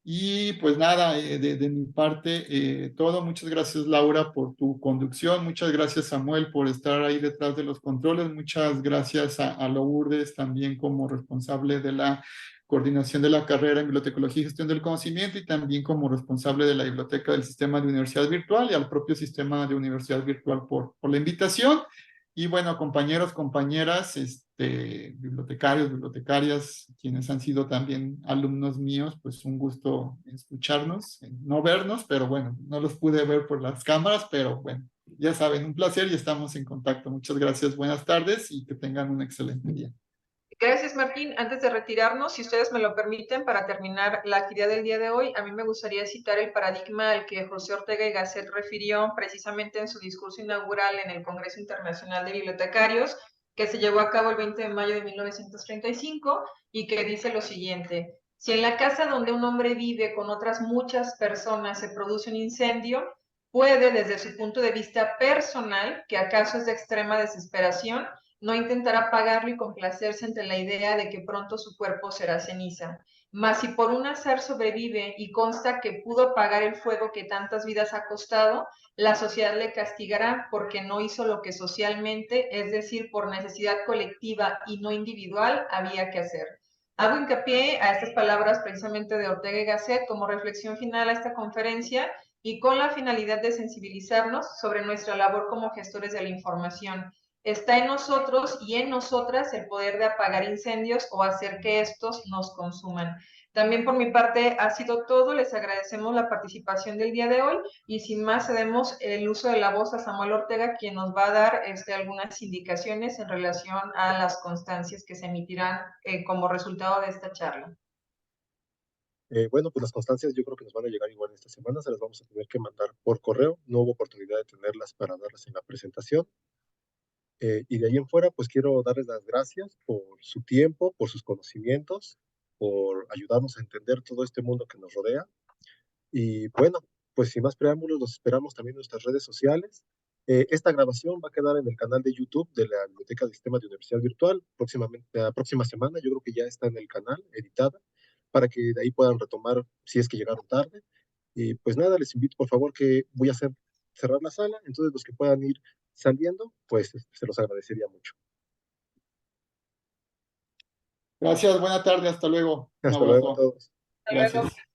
Y pues nada, de mi parte, todo. Muchas gracias, Laura, por tu conducción. Muchas gracias, Samuel, por estar ahí detrás de los controles. Muchas gracias a Lourdes también como responsable de la coordinación de la carrera en Bibliotecología y Gestión del Conocimiento, y también como responsable de la biblioteca del Sistema de Universidad Virtual, y al propio Sistema de Universidad Virtual por la invitación. Y bueno, compañeros, compañeras, bibliotecarios, bibliotecarias, quienes han sido también alumnos míos, pues un gusto escucharnos, no vernos, pero bueno, no los pude ver por las cámaras, pero bueno, ya saben, un placer y estamos en contacto. Muchas gracias, buenas tardes y que tengan un excelente día. Gracias, Martín. Antes de retirarnos, si ustedes me lo permiten, para terminar la actividad del día de hoy, a mí me gustaría citar el paradigma al que José Ortega y Gasset refirió precisamente en su discurso inaugural en el Congreso Internacional de Bibliotecarios, que se llevó a cabo el 20 de mayo de 1935, y que dice lo siguiente: si en la casa donde un hombre vive con otras muchas personas se produce un incendio, puede, desde su punto de vista personal, que acaso es de extrema desesperación, no intentará apagarlo y complacerse ante la idea de que pronto su cuerpo será ceniza. Mas si por un azar sobrevive y consta que pudo apagar el fuego que tantas vidas ha costado, la sociedad le castigará porque no hizo lo que socialmente, es decir, por necesidad colectiva y no individual, había que hacer. Hago hincapié a estas palabras precisamente de Ortega y Gasset como reflexión final a esta conferencia y con la finalidad de sensibilizarnos sobre nuestra labor como gestores de la información. Está en nosotros y en nosotras el poder de apagar incendios o hacer que estos nos consuman. También por mi parte ha sido todo. Les agradecemos la participación del día de hoy y sin más cedemos el uso de la voz a Samuel Ortega, quien nos va a dar algunas indicaciones en relación a las constancias que se emitirán como resultado de esta charla. Bueno, pues las constancias yo creo que nos van a llegar igual esta semana, se las vamos a tener que mandar por correo, no hubo oportunidad de tenerlas para darlas en la presentación. Y de ahí en fuera, pues quiero darles las gracias por su tiempo, por sus conocimientos, por ayudarnos a entender todo este mundo que nos rodea. Y bueno, pues sin más preámbulos, los esperamos también en nuestras redes sociales. Esta grabación va a quedar en el canal de YouTube de la Biblioteca del Sistema de Universidad Virtual próximamente, la próxima semana. Yo creo que ya está en el canal, editada, para que de ahí puedan retomar si es que llegaron tarde. Y pues nada, les invito por favor que voy a cerrar la sala, entonces los que puedan ir saliendo, pues se los agradecería mucho. Gracias, buena tarde, hasta luego. Un Hasta luego a abrazo. todos. Hasta luego. Gracias.